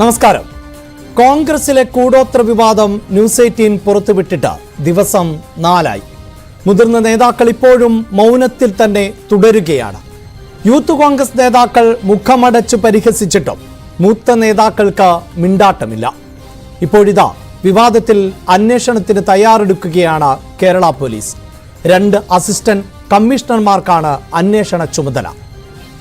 നമസ്കാരം. കോൺഗ്രസിലെ കൂടോത്ര വിവാദം ന്യൂസ് 18 പുറത്തുവിട്ടിട്ട് ദിവസം 4 മുതിർന്ന നേതാക്കൾ ഇപ്പോഴും മൗനത്തിൽ തന്നെ തുടരുകയാണ്. യൂത്ത് കോൺഗ്രസ് നേതാക്കൾ മുഖമടച്ചു പരിഹസിച്ചിട്ടും മൂത്ത നേതാക്കൾക്ക് മിണ്ടാട്ടമില്ല. ഇപ്പോഴിതാ വിവാദത്തിൽ അന്വേഷണത്തിന് തയ്യാറെടുക്കുകയാണ് കേരള പോലീസ്. 2 അസിസ്റ്റന്റ് കമ്മീഷണർമാർക്കാണ് അന്വേഷണ ചുമതല.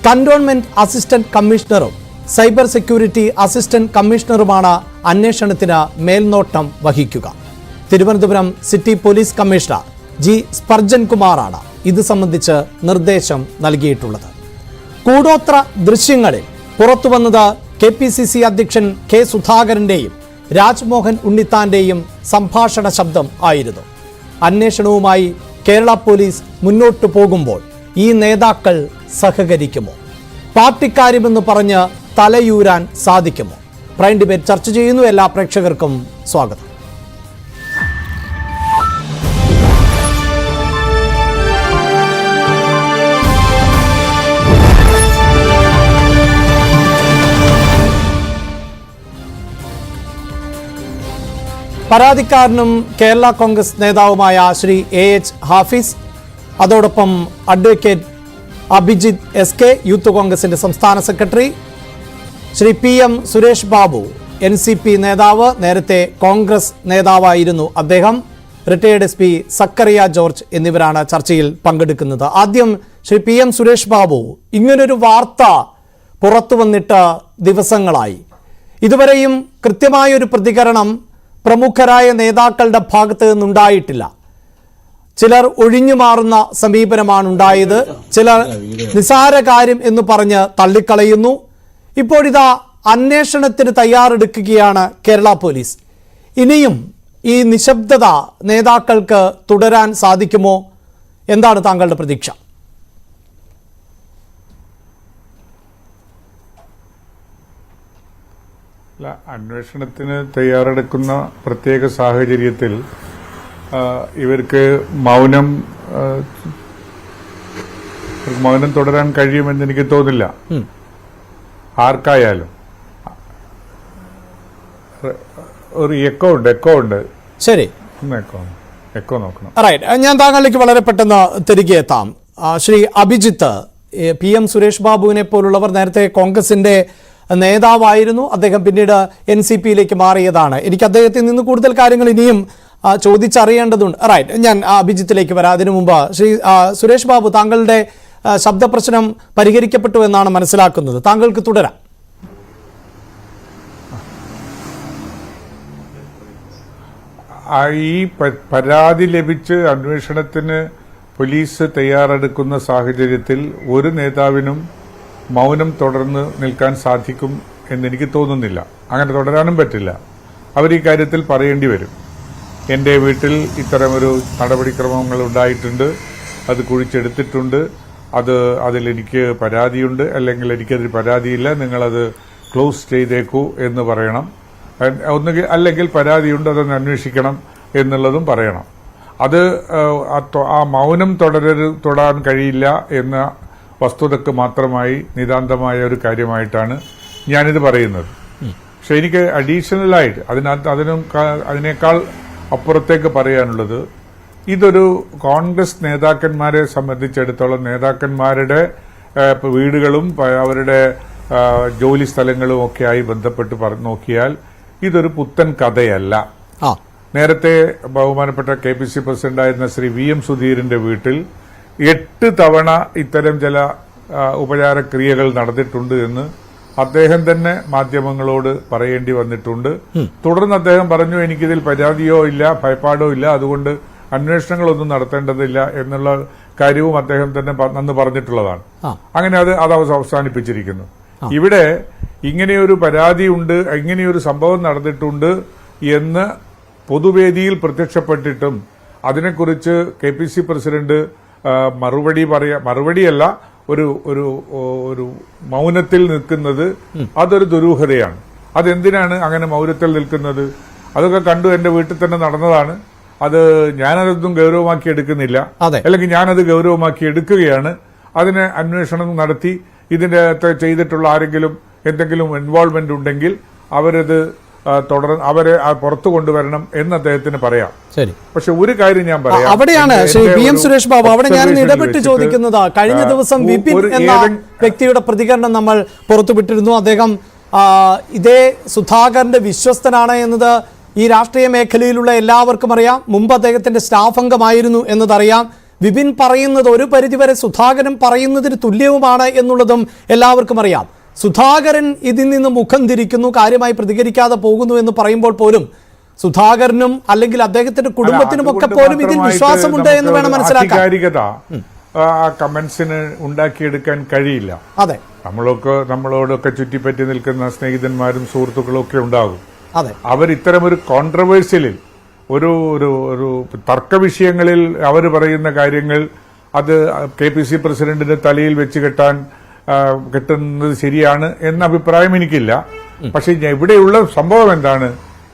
കന്റോൺമെന്റ് അസിസ്റ്റന്റ് കമ്മീഷണറും സൈബർ സെക്യൂരിറ്റി അസിസ്റ്റന്റ് കമ്മീഷണറുമാണ് അന്വേഷണത്തിന് മേൽനോട്ടം വഹിക്കുക. Thiruvananthapuram city police commissioner G Sparjan കുമാറാണ് ഇത് സംബന്ധിച്ച് നിർദ്ദേശം നൽകിയിട്ടുള്ളത്. കൂടോത്ര ദൃശ്യങ്ങളിൽ പുറത്തുവന്നത് KPCC അധ്യക്ഷൻ K സുധാകരന്റെയും രാജ്മോഹൻ ഉണ്ണിത്താന്റെയും സംഭാഷണ ശബ്ദം ആയിരുന്നു. അന്വേഷണവുമായി കേരള പോലീസ് മുന്നോട്ടു പോകുമ്പോൾ ഈ നേതാക്കൾ സഹകരിക്കുമോ? പാർട്ടിക്കാര്യമെന്ന് പറഞ്ഞ് തലയൂരാൻ സാധിക്കുമോ? പ്രൈം ഡിബേറ്റ് ചർച്ച ചെയ്യുന്നു. എല്ലാ പ്രേക്ഷകർക്കും സ്വാഗതം. പരാതിക്കാരനും കേരള കോൺഗ്രസ് നേതാവുമായ ശ്രീ AH ഹാഫിസ്, അതോടൊപ്പം അഡ്വക്കേറ്റ് അഭിജിത്ത് SK, യൂത്ത് കോൺഗ്രസിന്റെ സംസ്ഥാന secretary, Shri PM Suresh Babu, NCP നേതാവ്, നേരത്തെ കോൺഗ്രസ് നേതാവായിരുന്നു അദ്ദേഹം, റിട്ടയേർഡ് SP സക്കറിയ ജോർജ് എന്നിവരാണ് ചർച്ചയിൽ പങ്കെടുക്കുന്നത്. ആദ്യം ശ്രീ PM സുരേഷ് ബാബു, ഇങ്ങനൊരു വാർത്ത പുറത്തു വന്നിട്ട് ദിവസങ്ങളായി, ഇതുവരെയും കൃത്യമായൊരു പ്രതികരണം പ്രമുഖരായ നേതാക്കളുടെ ഭാഗത്ത് നിന്നുണ്ടായിട്ടില്ല. ചിലർ ഒഴിഞ്ഞു മാറുന്ന സമീപനമാണ് ഉണ്ടായത്, ചിലർ നിസാര കാര്യം എന്ന് പറഞ്ഞ് തള്ളിക്കളയുന്നു. ഇപ്പോഴിതാ അന്വേഷണത്തിന് തയ്യാറെടുക്കുകയാണ് കേരള പോലീസ്. ഇനിയും ഈ നിശബ്ദത നേതാക്കൾക്ക് തുടരാൻ സാധിക്കുമോ? എന്താണ് താങ്കളുടെ പ്രതീക്ഷ? അന്വേഷണത്തിന് തയ്യാറെടുക്കുന്ന പ്രത്യേക സാഹചര്യത്തിൽ ഇവർക്ക് മൗനം തുടരാൻ കഴിയുമെന്ന് എനിക്ക് തോന്നില്ല. ആർക്കായാലും ഒരു എക്കോ ഉണ്ട്. ശരി, എക്കോ നോക്കണം. റൈറ്റ്, ഞാൻ താങ്കളിലേക്ക് വളരെ പെട്ടെന്ന് തിരികെ എത്താം. ശ്രീ അഭിജിത്ത്, PM സുരേഷ് ബാബുവിനെ പോലുള്ളവർ നേരത്തെ കോൺഗ്രസിന്റെ നേതാവായിരുന്നു. അദ്ദേഹം പിന്നീട് NCPയിലേക്ക് മാറിയതാണ്. എനിക്ക് അദ്ദേഹത്തിൽ നിന്ന് കൂടുതൽ കാര്യങ്ങൾ ഇനിയും ചോദിച്ചറിയേണ്ടതുണ്ട്. റൈറ്റ്, ഞാൻ അഭിജിത്തിലേക്ക് വരാം. അതിനു മുമ്പ് ശ്രീ സുരേഷ് ബാബു, താങ്കളുടെ ശബ്ദപ്രശ്നം പരിഹരിക്കപ്പെട്ടു എന്നാണ് മനസ്സിലാക്കുന്നത്. താങ്കൾക്ക് തുടരാം. ഈ പരാതി ലഭിച്ച് അന്വേഷണത്തിന് പോലീസ് തയ്യാറെടുക്കുന്ന സാഹചര്യത്തിൽ ഒരു നേതാവിനും മൗനം തുടർന്ന് നിൽക്കാൻ സാധിക്കും എന്നെനിക്ക് തോന്നുന്നില്ല. അങ്ങനെ തുടരാനും പറ്റില്ല. അവർ ഈ കാര്യത്തിൽ പറയേണ്ടി വരും. എൻ്റെ വീട്ടിൽ ഇത്തരമൊരു നടപടിക്രമങ്ങൾ ഉണ്ടായിട്ടുണ്ട്, അത് കുഴിച്ചെടുത്തിട്ടുണ്ട്, അതിലെനിക്ക് പരാതിയുണ്ട്, അല്ലെങ്കിൽ എനിക്കതിൽ പരാതിയില്ല, നിങ്ങളത് ക്ലോസ് ചെയ്തേക്കൂ എന്ന് പറയണം. ഒന്നുകിൽ അല്ലെങ്കിൽ പരാതിയുണ്ട്, അതൊന്ന് അന്വേഷിക്കണം എന്നുള്ളതും പറയണം. അത് ആ മൗനം തുടരാൻ കഴിയില്ല എന്ന വസ്തുതക്ക് മാത്രമായി നിതാന്തമായ ഒരു കാര്യമായിട്ടാണ് ഞാനിത് പറയുന്നത്. പക്ഷെ എനിക്ക് അഡീഷണലായിട്ട് അതിനേക്കാൾ അപ്പുറത്തേക്ക് പറയാനുള്ളത്, ഇതൊരു കോൺഗ്രസ് നേതാക്കന്മാരെ സംബന്ധിച്ചിടത്തോളം നേതാക്കന്മാരുടെ വീടുകളും അവരുടെ ജോലി സ്ഥലങ്ങളും ഒക്കെയായി ബന്ധപ്പെട്ട് നോക്കിയാൽ ഇതൊരു പുത്തൻ കഥയല്ല. നേരത്തെ ബഹുമാനപ്പെട്ട KPCC പ്രസിഡന്റായിരുന്ന ശ്രീ VM സുധീരന്റെ വീട്ടിൽ 8 തവണ ഇത്തരം ചില ഉപചാരക്രിയകൾ നടന്നിട്ടുണ്ട് എന്ന് അദ്ദേഹം തന്നെ മാധ്യമങ്ങളോട് പറയേണ്ടി വന്നിട്ടുണ്ട്. തുടർന്ന് അദ്ദേഹം പറഞ്ഞു, എനിക്കിതിൽ പരാതിയോ ഇല്ല, ഭയപ്പാടോ ഇല്ല, അതുകൊണ്ട് അന്വേഷണങ്ങളൊന്നും നടത്തേണ്ടതില്ല എന്നുള്ള കാര്യവും അദ്ദേഹം തന്നെ അന്ന് പറഞ്ഞിട്ടുള്ളതാണ്. അങ്ങനെ അത് അവസാനിപ്പിച്ചിരിക്കുന്നു. ഇവിടെ ഇങ്ങനെയൊരു പരാതിയുണ്ട്, ഇങ്ങനെയൊരു സംഭവം നടന്നിട്ടുണ്ട് എന്ന് പൊതുവേദിയിൽ പ്രത്യക്ഷപ്പെട്ടിട്ടും അതിനെക്കുറിച്ച് KPCC പ്രസിഡന്റ് മറുപടിയല്ല, ഒരു മൗനത്തിൽ നിൽക്കുന്നത് അതൊരു ദുരൂഹതയാണ്. അതെന്തിനാണ് അങ്ങനെ മൗനത്തിൽ നിൽക്കുന്നത്? അതൊക്കെ കണ്ടു, എന്റെ വീട്ടിൽ തന്നെ നടന്നതാണ്. അത് ഞാനതൊന്നും ഗൗരവമാക്കി എടുക്കുന്നില്ല, അല്ലെങ്കിൽ ഞാനത് ഗൗരവമാക്കി എടുക്കുകയാണ്. അതിന് അന്വേഷണം നടത്തി ഇതിന്റെ ചെയ്തിട്ടുള്ള ആരെങ്കിലും എന്തെങ്കിലും ഇൻവോൾവ്മെന്റ് ഉണ്ടെങ്കിൽ അവരത് അവരെ പുറത്തു കൊണ്ടുവരണം എന്ന് അദ്ദേഹത്തിന് പറയാം. ശരി, പക്ഷെ ഒരു കാര്യം ഞാൻ പറയാം, അവിടെയാണ് ശ്രീ PM സുരേഷ് ബാബു, അവിടെ ഞാൻ ഇടപെട്ട് ചോദിക്കുന്നത്, കഴിഞ്ഞ ദിവസം വിപിൻ എന്ന വ്യക്തിയുടെ പ്രതികരണം നമ്മൾ പുറത്തുവിട്ടിരുന്നു. അദ്ദേഹം ഇതേ സുധാകരന്റെ വിശ്വസ്തനാണ് എന്നത് ഈ രാഷ്ട്രീയ മേഖലയിലുള്ള എല്ലാവർക്കും അറിയാം. മുമ്പ് അദ്ദേഹത്തിന്റെ സ്റ്റാഫ് അംഗമായിരുന്നു എന്നതറിയാം. വിപിൻ പറയുന്നത് ഒരു പരിധിവരെ സുധാകരൻ പറയുന്നതിന് തുല്യവുമാണ് എന്നുള്ളതും എല്ലാവർക്കും അറിയാം. സുധാകരൻ ഇതിൽ നിന്ന് മുഖം തിരിക്കുന്നു, കാര്യമായി പ്രതികരിക്കാതെ പോകുന്നു എന്ന് പറയുമ്പോൾ പോലും സുധാകരനും അല്ലെങ്കിൽ അദ്ദേഹത്തിന്റെ കുടുംബത്തിനുമൊക്കെ പോലും ഇതിൽ വിശ്വാസമുണ്ട് എന്ന് വേണം മനസ്സിലാക്കാൻ. കമന്റ്സിന് ഉണ്ടാക്കിയെടുക്കാൻ കഴിയില്ല. അതെ, നമ്മളോടൊക്കെ ചുറ്റിപ്പറ്റി നിൽക്കുന്ന സ്നേഹിതന്മാരും സുഹൃത്തുക്കളും ഒക്കെ ഉണ്ടാകും. അതെ, അവർ ഇത്തരം ഒരു കോൺട്രവേഴ്സ്യലിൽ ഒരു തർക്ക വിഷയങ്ങളിൽ അവർ പറയുന്ന കാര്യങ്ങൾ അത് KPC പ്രസിഡന്റിന്റെ തലയിൽ വെച്ച് കെട്ടുന്നത് ശരിയാണ് എന്ന അഭിപ്രായം എനിക്കില്ല. പക്ഷെ ഇവിടെയുള്ള സംഭവം എന്താണ്,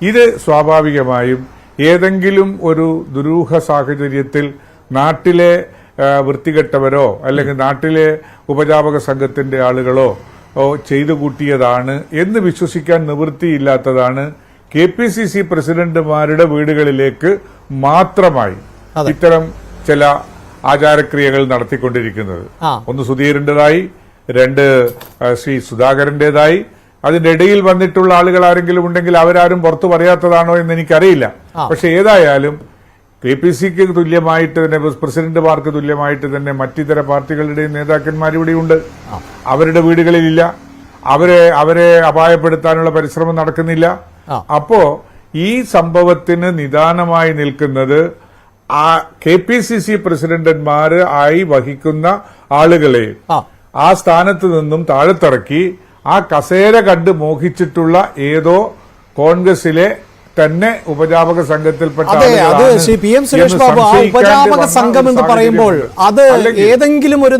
ഇത് സ്വാഭാവികമായും ഏതെങ്കിലും ഒരു ദുരൂഹ സാഹചര്യത്തിൽ നാട്ടിലെ വൃത്തികെട്ടവരോ അല്ലെങ്കിൽ നാട്ടിലെ ഉപജാപക സംഘത്തിന്റെ ആളുകളോ ചെയ്തു കൂട്ടിയതാണ് എന്ന് വിശ്വസിക്കാൻ നിവൃത്തിയില്ലാത്തതാണ് KPCC പ്രസിഡന്റുമാരുടെ വീടുകളിലേക്ക് മാത്രമായി ഇത്തരം ചില ആചാരക്രിയകൾ നടത്തിക്കൊണ്ടിരിക്കുന്നത്. ഒന്ന് സുധീറിന്റേതായി, രണ്ട് ശ്രീ സുധാകരന്റേതായി. അതിന്റെ ഇടയിൽ വന്നിട്ടുള്ള ആളുകൾ ആരെങ്കിലും ഉണ്ടെങ്കിൽ അവരാരും പുറത്തു പറയാത്തതാണോ എന്ന് എനിക്കറിയില്ല. പക്ഷെ ഏതായാലും KPCക്ക് തുല്യമായിട്ട് തന്നെ, പ്രസിഡന്റുമാർക്ക് തുല്യമായിട്ട് തന്നെ മറ്റിതര പാർട്ടികളുടെയും നേതാക്കന്മാർ ഇവിടെയുണ്ട്. അവരുടെ വീടുകളിലില്ല, അവരെ അപായപ്പെടുത്താനുള്ള പരിശ്രമം നടക്കുന്നില്ല. അപ്പോ ഈ സംഭവത്തിന് നിദാനമായി നിൽക്കുന്നത് KPCC പ്രസിഡന്റന്മാര് ആയി വഹിക്കുന്ന ആളുകളെ ആ സ്ഥാനത്ത് നിന്നും താഴത്തിറക്കി ആ കസേര കണ്ട് മോഹിച്ചിട്ടുള്ള ഏതോ കോൺഗ്രസിലെ തന്നെ ഉപജാപക സംഘത്തിൽപ്പെട്ട ശ്രീ PM സുരേഷ് ബാബു, ആ ഉപജാപക സംഘം എന്ന് പറയുമ്പോൾ അത് ഏതെങ്കിലും ഒരു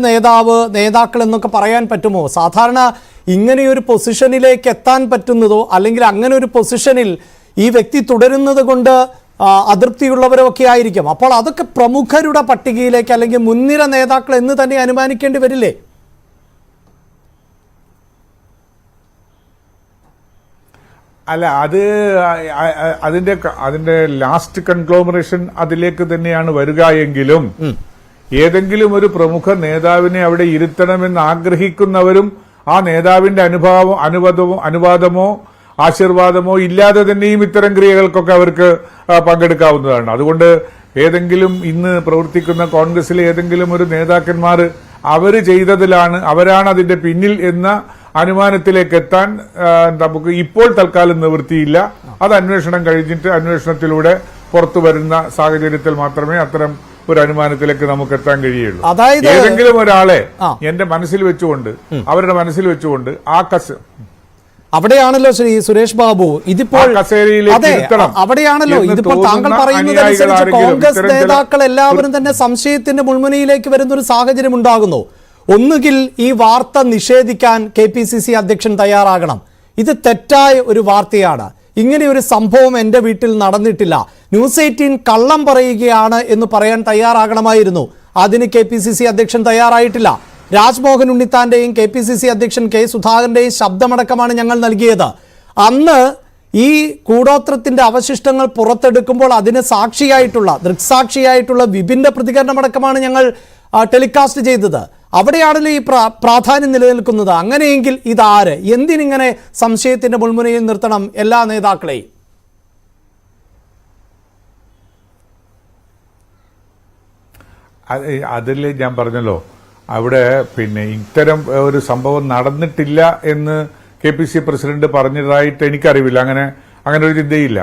നേതാക്കൾ എന്നൊക്കെ പറയാൻ പറ്റുമോ? സാധാരണ ഇങ്ങനെയൊരു പൊസിഷനിലേക്ക് എത്താൻ പറ്റുന്നതോ അല്ലെങ്കിൽ അങ്ങനെ ഒരു പൊസിഷനിൽ ഈ വ്യക്തി തുടരുന്നത് കൊണ്ട് അതൃപ്തിയുള്ളവരൊക്കെ ആയിരിക്കും. അപ്പോൾ അതൊക്കെ പ്രമുഖരുടെ പട്ടികയിലേക്ക് അല്ലെങ്കിൽ മുൻനിര നേതാക്കൾ എന്ന് തന്നെ അനുമാനിക്കേണ്ടി വരില്ലേ? അല്ല, അതിന്റെ ലാസ്റ്റ് കൺഗ്ലോമറേഷൻ അതിലേക്ക് തന്നെയാണ് വരിക എങ്കിലും ഏതെങ്കിലും ഒരു പ്രമുഖ നേതാവിനെ അവിടെ ഇരുത്തണമെന്ന് ആഗ്രഹിക്കുന്നവരും ആ നേതാവിന്റെ അനുവാദമോ ആശീർവാദമോ ഇല്ലാതെ തന്നെയും ഇത്തരം ക്രിയകൾക്കൊക്കെ അവർക്ക് പങ്കെടുക്കാവുന്നതാണ്. അതുകൊണ്ട് ഏതെങ്കിലും ഇന്ന് പ്രവർത്തിക്കുന്ന കോൺഗ്രസിലെ ഏതെങ്കിലും ഒരു നേതാക്കന്മാർ അവര് ചെയ്തതിലാണ്, അവരാണ് അതിന്റെ പിന്നിൽ എന്ന അനുമാനത്തിലേക്ക് എത്താൻ നമുക്ക് ഇപ്പോൾ തൽക്കാലം നിവൃത്തിയില്ല. അത് അന്വേഷണം കഴിഞ്ഞിട്ട് അന്വേഷണത്തിലൂടെ പുറത്തു വരുന്ന സാഹചര്യത്തിൽ മാത്രമേ അത്തരം ഒരു അനുമാനത്തിലേക്ക് നമുക്ക് എത്താൻ കഴിയുള്ളൂ. അതായത് ഏതെങ്കിലും ഒരാളെ എന്റെ മനസ്സിൽ വെച്ചുകൊണ്ട് അവരുടെ മനസ്സിൽ വെച്ചുകൊണ്ട് അവിടെയാണല്ലോ ശ്രീ സുരേഷ് ബാബു ഇതിപ്പോൾ അവിടെയാണല്ലോ ഇതിപ്പോൾ താങ്കൾ പറയുന്നതനുസരിച്ച് കോൺഗ്രസ് നേതാക്കൾ എല്ലാവരും തന്നെ സംശയത്തിന്റെ മുൾമുനയിലേക്ക് വരുന്ന ഒരു സാഹചര്യം ഉണ്ടാകുന്നു. ഒന്നുകിൽ ഈ വാർത്ത നിഷേധിക്കാൻ KPCC അധ്യക്ഷൻ തയ്യാറാകണം. ഇത് തെറ്റായ ഒരു വാർത്തയാണ്, ഇങ്ങനെ ഒരു സംഭവം എന്റെ വീട്ടിൽ നടന്നിട്ടില്ല, ന്യൂസ് 18 കള്ളം പറയുകയാണ് എന്ന് പറയാൻ തയ്യാറാകണമായിരുന്നു. അതിന് KPCC അധ്യക്ഷൻ തയ്യാറായിട്ടില്ല. രാജ്മോഹൻ ഉണ്ണിത്താന്റെയും KPCC അധ്യക്ഷൻ K സുധാകരന്റെയും ശബ്ദമടക്കമാണ് ഞങ്ങൾ നൽകിയത്. അന്ന് ഈ കൂടോത്രത്തിന്റെ അവശിഷ്ടങ്ങൾ പുറത്തെടുക്കുമ്പോൾ അതിന് ദൃക്സാക്ഷിയായിട്ടുള്ള വിപിന്റെ പ്രതികരണമടക്കമാണ് ഞങ്ങൾ ടെലികാസ്റ്റ് ചെയ്തത്. അവിടെയാണല്ലോ ഈ പ്രാധാന്യം നിലനിൽക്കുന്നത്. അങ്ങനെയെങ്കിൽ ഇതാര്, എന്തിനിങ്ങനെ സംശയത്തിന്റെ മുൾമുനയിൽ നിർത്തണം എല്ലാ നേതാക്കളെയും? അതിൽ ഞാൻ പറഞ്ഞല്ലോ, അവിടെ ഇത്തരം ഒരു സംഭവം നടന്നിട്ടില്ല എന്ന് KPCC പ്രസിഡന്റ് പറഞ്ഞതായിട്ട് എനിക്കറിവില്ല. അങ്ങനെ ഒരു ചിന്തയില്ല.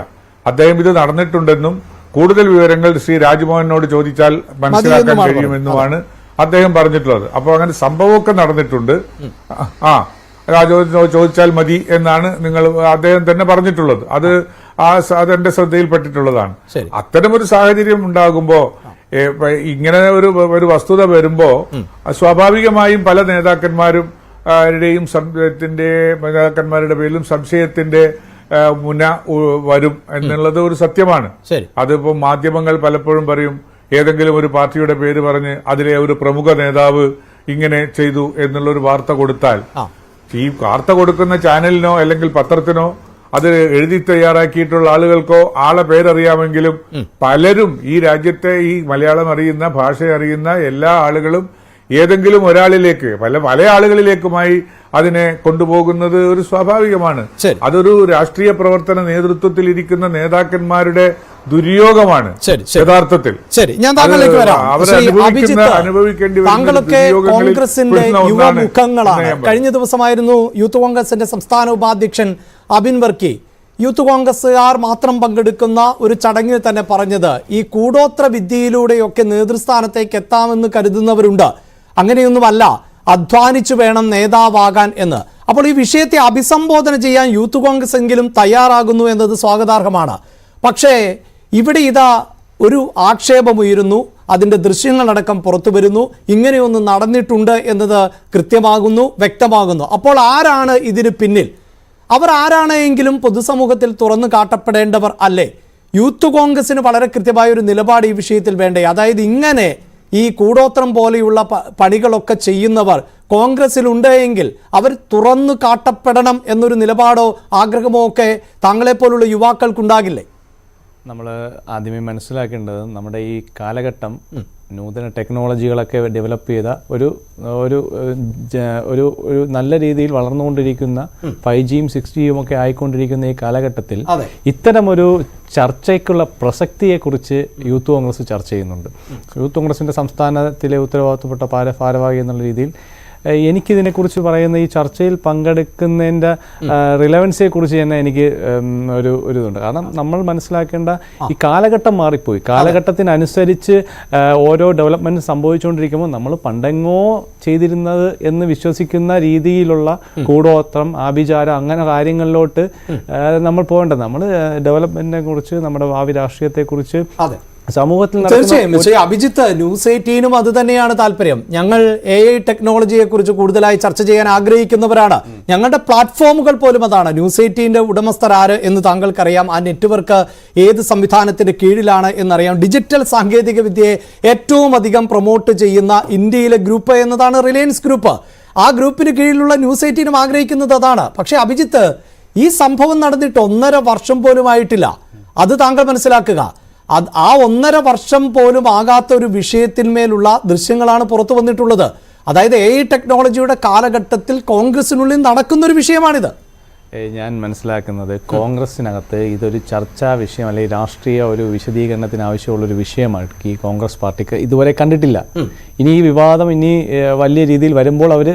അദ്ദേഹം ഇത് നടന്നിട്ടുണ്ടെന്നും കൂടുതൽ വിവരങ്ങൾ ശ്രീ രാജ്മോഹനോട് ചോദിച്ചാൽ മനസ്സിലാക്കാൻ കഴിയുമെന്നുമാണ് അദ്ദേഹം പറഞ്ഞിട്ടുള്ളത്. അപ്പോൾ അങ്ങനെ സംഭവമൊക്കെ നടന്നിട്ടുണ്ട്. ചോദിച്ചാൽ മതി എന്നാണ് അദ്ദേഹം തന്നെ പറഞ്ഞിട്ടുള്ളത്. അതെന്റെ ശ്രദ്ധയിൽപ്പെട്ടിട്ടുള്ളതാണ്. അത്തരമൊരു സാഹചര്യം ഉണ്ടാകുമ്പോ ഇങ്ങനെ ഒരു വസ്തുത വരുമ്പോ സ്വാഭാവികമായും പല നേതാക്കന്മാരുടെ പേരിലും സംശയത്തിന്റെ മുന വരും എന്നുള്ളത് ഒരു സത്യമാണ്. അതിപ്പോ മാധ്യമങ്ങൾ പലപ്പോഴും പറയും, ഏതെങ്കിലും ഒരു പാർട്ടിയുടെ പേര് പറഞ്ഞ് അതിലെ ഒരു പ്രമുഖ നേതാവ് ഇങ്ങനെ ചെയ്തു എന്നുള്ളൊരു വാർത്ത കൊടുത്താൽ ഈ വാർത്ത കൊടുക്കുന്ന ചാനലിനോ അല്ലെങ്കിൽ പത്രത്തിനോ അത് എഴുതി തയ്യാറാക്കിയിട്ടുള്ള ആളുകൾക്കോ ആളെ പേരറിയാമെങ്കിലും പലരും ഈ രാജ്യത്തെ ഈ മലയാളം അറിയുന്ന ഭാഷ അറിയുന്ന എല്ലാ ആളുകളും ഏതെങ്കിലും ഒരാളിലേക്ക് പല ആളുകളിലേക്കുമായി അതിനെ കൊണ്ടുപോകുന്നത് ഒരു സ്വാഭാവികമാണ്. അതൊരു രാഷ്ട്രീയ പ്രവർത്തന നേതൃത്വത്തിൽ ഇരിക്കുന്ന നേതാക്കന്മാരുടെ ദുര്യോഗമാണ് യഥാർത്ഥത്തിൽ. ശരി, ഞാൻ താങ്കളിലേക്ക് വരാം. താങ്കളൊക്കെ കോൺഗ്രസിന്റെ യുവമുഖങ്ങളാണ്. കഴിഞ്ഞ ദിവസമായിരുന്നു യൂത്ത് കോൺഗ്രസിന്റെ സംസ്ഥാന ഉപാധ്യക്ഷൻ അബിൻ വർക്കി യൂത്ത് കോൺഗ്രസുകാർ മാത്രം പങ്കെടുക്കുന്ന ഒരു ചടങ്ങിൽ തന്നെ പറഞ്ഞത് ഈ കൂടോത്ര വിദ്യയിലൂടെയൊക്കെ നേതൃസ്ഥാനത്തേക്ക് എത്താമെന്ന് കരുതുന്നവരുണ്ട്, അങ്ങനെയൊന്നുമല്ല, അധ്വാനിച്ചു വേണം നേതാവാകാൻ എന്ന്. അപ്പോൾ ഈ വിഷയത്തെ അഭിസംബോധന ചെയ്യാൻ യൂത്ത് കോൺഗ്രസ് എങ്കിലും തയ്യാറാകുന്നു എന്നത് സ്വാഗതാർഹമാണ്. പക്ഷേ ഇവിടെ ഇതാ ഒരു ആക്ഷേപമുയരുന്നു, അതിൻ്റെ ദൃശ്യങ്ങളടക്കം പുറത്തു വരുന്നു, ഇങ്ങനെയൊന്ന് നടന്നിട്ടുണ്ട് എന്നത് കൃത്യമാകുന്നു, വ്യക്തമാകുന്നു. അപ്പോൾ ആരാണ് ഇതിന് പിന്നിൽ? അവർ ആരാണെങ്കിലും പൊതുസമൂഹത്തിൽ തുറന്നു കാട്ടപ്പെടേണ്ടവർ അല്ലേ? യൂത്ത് കോൺഗ്രസിന് വളരെ കൃത്യമായ ഒരു നിലപാട് ഈ വിഷയത്തിൽ വേണ്ടേ? അതായത് ഇങ്ങനെ ഈ കൂടോത്രം പോലെയുള്ള പണികളൊക്കെ ചെയ്യുന്നവർ കോൺഗ്രസിലുണ്ട് എങ്കിൽ അവർ തുറന്നു കാട്ടപ്പെടണം എന്നൊരു നിലപാടോ ആഗ്രഹമോ ഒക്കെ താങ്കളെപ്പോലുള്ള യുവാക്കൾക്കുണ്ടാകില്ലേ? നമ്മൾ ആദ്യമേ മനസ്സിലാക്കേണ്ടത് നമ്മുടെ ഈ കാലഘട്ടം നൂതന ടെക്നോളജികളൊക്കെ ഡെവലപ്പ് ചെയ്ത ഒരു ഒരു ഒരു ഒരു നല്ല രീതിയിൽ വളർന്നുകൊണ്ടിരിക്കുന്ന 5Gയും 6Gയും ഒക്കെ ആയിക്കൊണ്ടിരിക്കുന്ന ഈ കാലഘട്ടത്തിൽ ഇത്തരമൊരു ചർച്ചയ്ക്കുള്ള പ്രസക്തിയെക്കുറിച്ച് യൂത്ത് കോൺഗ്രസ് ചർച്ച ചെയ്യുന്നുണ്ട്. യൂത്ത് കോൺഗ്രസിൻ്റെ സംസ്ഥാനത്തിലെ ഉത്തരവാദിത്തപ്പെട്ട ഭാരവാഹി എന്നുള്ള രീതിയിൽ എനിക്കിതിനെക്കുറിച്ച് പറയുന്ന ഈ ചർച്ചയിൽ പങ്കെടുക്കുന്നതിൻ്റെ റിലവൻസിയെക്കുറിച്ച് തന്നെ എനിക്ക് ഒരു ഇതുണ്ട്. കാരണം നമ്മൾ മനസ്സിലാക്കേണ്ട ഈ കാലഘട്ടം മാറിപ്പോയി. കാലഘട്ടത്തിനനുസരിച്ച് ഓരോ ഡെവലപ്മെൻറ്റ് സംഭവിച്ചുകൊണ്ടിരിക്കുമ്പോൾ നമ്മൾ പണ്ടെങ്ങോ ചെയ്തിരുന്നത് എന്ന് വിശ്വസിക്കുന്ന രീതിയിലുള്ള കൂടോത്രം, ആഭിചാരം, അങ്ങനെ കാര്യങ്ങളിലോട്ട് നമ്മൾ പോകേണ്ടത്. നമ്മൾ ഡെവലപ്മെൻറ്റിനെ കുറിച്ച്, നമ്മുടെ ഭാവി രാഷ്ട്രീയത്തെക്കുറിച്ച് സമൂഹത്തിൽ തീർച്ചയായും അഭിജിത്ത്, ന്യൂസ് 18നും അത് തന്നെയാണ് താല്പര്യം. ഞങ്ങൾ AI ടെക്നോളജിയെ കുറിച്ച് കൂടുതലായി ചർച്ച ചെയ്യാൻ ആഗ്രഹിക്കുന്നവരാണ്. ഞങ്ങളുടെ പ്ലാറ്റ്ഫോമുകൾ പോലും അതാണ്. ന്യൂസ് 18ന്റെ ഉടമസ്ഥർ ആര് എന്ന് താങ്കൾക്കറിയാം, ആ നെറ്റ്വർക്ക് ഏത് സംവിധാനത്തിന്റെ കീഴിലാണ് എന്നറിയാം. ഡിജിറ്റൽ സാങ്കേതിക വിദ്യയെ ഏറ്റവും അധികം പ്രൊമോട്ട് ചെയ്യുന്ന ഇന്ത്യയിലെ ഗ്രൂപ്പ് എന്നതാണ് റിലയൻസ് ഗ്രൂപ്പ്. ആ ഗ്രൂപ്പിന് കീഴിലുള്ള ന്യൂസ് 18നും ആഗ്രഹിക്കുന്നത് അതാണ്. പക്ഷേ അഭിജിത്ത്, ഈ സംഭവം നടന്നിട്ട് 1.5 വർഷം പോലും ആയിട്ടില്ല. അത് താങ്കൾ മനസ്സിലാക്കുക. ആ 1.5 വർഷം പോലും ആകാത്ത ഒരു വിഷയത്തിന്മേലുള്ള ദൃശ്യങ്ങളാണ് പുറത്തു വന്നിട്ടുള്ളത്. അതായത് AI ടെക്നോളജിയുടെ കാലഘട്ടത്തിൽ കോൺഗ്രസിനുള്ളിൽ നടക്കുന്നൊരു വിഷയമാണിത്. ഞാൻ മനസ്സിലാക്കുന്നത് കോൺഗ്രസിനകത്ത് ഇതൊരു ചർച്ചാ വിഷയം അല്ലെങ്കിൽ രാഷ്ട്രീയ ഒരു വിശദീകരണത്തിന് ആവശ്യമുള്ളൊരു വിഷയമാണ് ഈ കോൺഗ്രസ് പാർട്ടിക്ക് ഇതുവരെ കണ്ടിട്ടില്ല. ഇനി ഈ വിവാദം വലിയ രീതിയിൽ വരുമ്പോൾ അവർ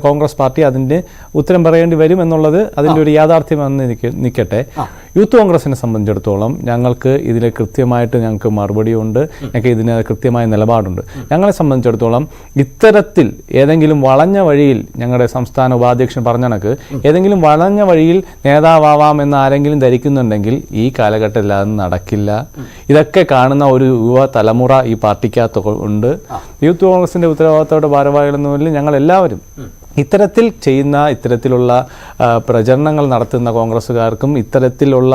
കോൺഗ്രസ് പാർട്ടി അതിൻ്റെ ഉത്തരം പറയേണ്ടി വരും എന്നുള്ളത് അതിൻ്റെ ഒരു യാഥാർത്ഥ്യമെന്ന് നിൽക്കട്ടെ. യൂത്ത് കോൺഗ്രസിനെ സംബന്ധിച്ചിടത്തോളം ഞങ്ങൾക്ക് ഇതിൽ കൃത്യമായിട്ട് ഞങ്ങൾക്ക് മറുപടിയുണ്ട്, ഞങ്ങൾക്ക് ഇതിന് കൃത്യമായ നിലപാടുണ്ട്. ഞങ്ങളെ സംബന്ധിച്ചിടത്തോളം ഇത്തരത്തിൽ ഏതെങ്കിലും വളഞ്ഞ വഴിയിൽ ഞങ്ങളുടെ സംസ്ഥാന ഉപാധ്യക്ഷൻ പറഞ്ഞ കണക്ക് ഏതെങ്കിലും വളഞ്ഞ വഴിയിൽ നേതാവാം എന്ന് ആരെങ്കിലും ധരിക്കുന്നുണ്ടെങ്കിൽ ഈ കാലഘട്ടത്തിൽ അത് നടക്കില്ല. ഇതൊക്കെ കാണുന്ന ഒരു യുവ തലമുറ ഈ പാർട്ടിക്കകത്ത് ഉണ്ട്. യൂത്ത് കോൺഗ്രസിന്റെ ഉത്തരവാദിത്തത്തോടെ ഭാരവാഹികളെന്നുള്ളിൽ ഞങ്ങൾ എല്ലാവരും ഇത്തരത്തിലുള്ള പ്രചരണങ്ങൾ നടത്തുന്ന കോൺഗ്രസ്സുകാർക്കും ഇത്തരത്തിലുള്ള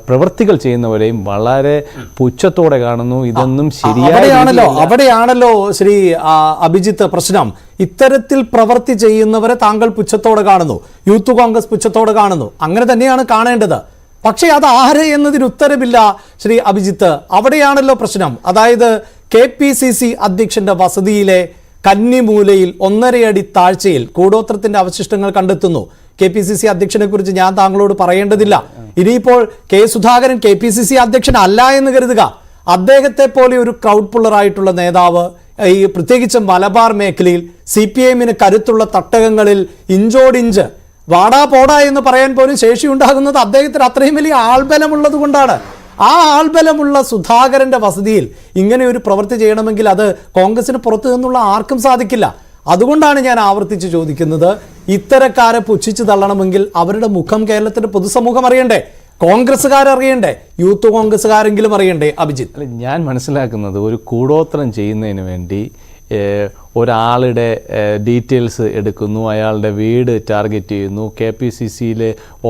പ്രവൃത്തികൾ ചെയ്യുന്നവരെയും വളരെ പുച്ഛത്തോടെ കാണുന്നു. ഇതൊന്നും അവിടെയാണല്ലോ ശ്രീ അഭിജിത്ത് പ്രശ്നം. ഇത്തരത്തിൽ പ്രവൃത്തി ചെയ്യുന്നവരെ താങ്കൾ പുച്ഛത്തോടെ കാണുന്നു, യൂത്ത് കോൺഗ്രസ് പുച്ഛത്തോടെ കാണുന്നു. അങ്ങനെ തന്നെയാണ് കാണേണ്ടത്. പക്ഷേ അത് ആര് എന്നതിന് ഉത്തരവില്ല ശ്രീ അഭിജിത്ത്. അവിടെയാണല്ലോ പ്രശ്നം. അതായത് KPCC അധ്യക്ഷന്റെ വസതിയിലെ കന്നിമൂലയിൽ 1.5 അടി താഴ്ചയിൽ കൂടോത്രത്തിന്റെ അവശിഷ്ടങ്ങൾ കണ്ടെത്തുന്നു. KPCC അധ്യക്ഷനെ കുറിച്ച് ഞാൻ താങ്കളോട് പറയേണ്ടതില്ല. ഇനിയിപ്പോൾ സുധാകരൻ KPCC അധ്യക്ഷൻ അല്ല എന്ന് കരുതുക. അദ്ദേഹത്തെ പോലെ ഒരു ക്രൗഡ് പുള്ളറായിട്ടുള്ള നേതാവ് ഈ പ്രത്യേകിച്ച് മലബാർ മേഖലയിൽ CPIഎമ്മിന് കരുത്തുള്ള തട്ടകങ്ങളിൽ ഇഞ്ചോടിഞ്ച് വാടാ പോടാ എന്ന് പറയാൻ പോലും ശേഷിയുണ്ടാകുന്നത് അദ്ദേഹത്തിന് അത്രയും വലിയ ആൾബലമുള്ളത് കൊണ്ടാണ്. ആ ആൾബലമുള്ള സുധാകരന്റെ വസതിയിൽ ഇങ്ങനെ ഒരു പ്രവൃത്തി ചെയ്യണമെങ്കിൽ അത് കോൺഗ്രസിന് പുറത്തു നിന്നുള്ള ആർക്കും സാധിക്കില്ല. അതുകൊണ്ടാണ് ഞാൻ ആവർത്തിച്ച് ചോദിക്കുന്നത്, ഇത്തരക്കാരെ പുച്ഛിച്ചു തള്ളണമെങ്കിൽ അവരുടെ മുഖം കേരളത്തിന്റെ പൊതുസമൂഹം അറിയണ്ടേ? കോൺഗ്രസ്സുകാരറിയണ്ടേ? യൂത്ത് കോൺഗ്രസ്സുകാരെങ്കിലും അറിയണ്ടേ? അഭിജിത്ത്, ഞാൻ മനസ്സിലാക്കുന്നത് ഒരു കൂടോത്രം ചെയ്യുന്നതിന് വേണ്ടി ഒരാളുടെ ഡീറ്റെയിൽസ് എടുക്കുന്നു, അയാളുടെ വീട് ടാർഗറ്റ് ചെയ്യുന്നു, KPCCയിൽ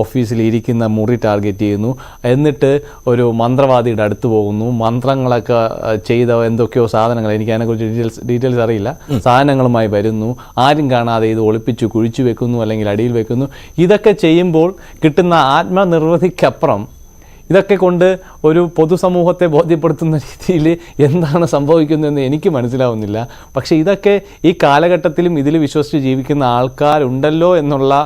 ഓഫീസിൽ ഇരിക്കുന്ന മുറി ടാർഗറ്റ് ചെയ്യുന്നു, എന്നിട്ട് ഒരു മന്ത്രവാദിയുടെ അടുത്ത് പോകുന്നു, മന്ത്രങ്ങളൊക്കെ ചെയ്ത എന്തൊക്കെയോ സാധനങ്ങൾ, എനിക്ക് അതിനെക്കുറിച്ച് ഡീറ്റെയിൽസ് അറിയില്ല, സാധനങ്ങളുമായി വരുന്നു, ആരും കാണാതെ ഇത് ഒളിപ്പിച്ച് കുഴിച്ചു വെക്കുന്നു അല്ലെങ്കിൽ അടിയിൽ വെക്കുന്നു. ഇതൊക്കെ ചെയ്യുമ്പോൾ കിട്ടുന്ന ആത്മനിർവൃതിക്കപ്പുറം ഇതൊക്കെ കൊണ്ട് ഒരു പൊതുസമൂഹത്തെ ബോധ്യപ്പെടുത്തുന്ന രീതിയിൽ എന്താണ് സംഭവിക്കുന്നതെന്ന് എനിക്ക് മനസ്സിലാവുന്നില്ല. പക്ഷേ ഇതൊക്കെ ഈ കാലഘട്ടത്തിലും ഇതിൽ വിശ്വസിച്ച് ജീവിക്കുന്ന ആൾക്കാരുണ്ടല്ലോ എന്നുള്ള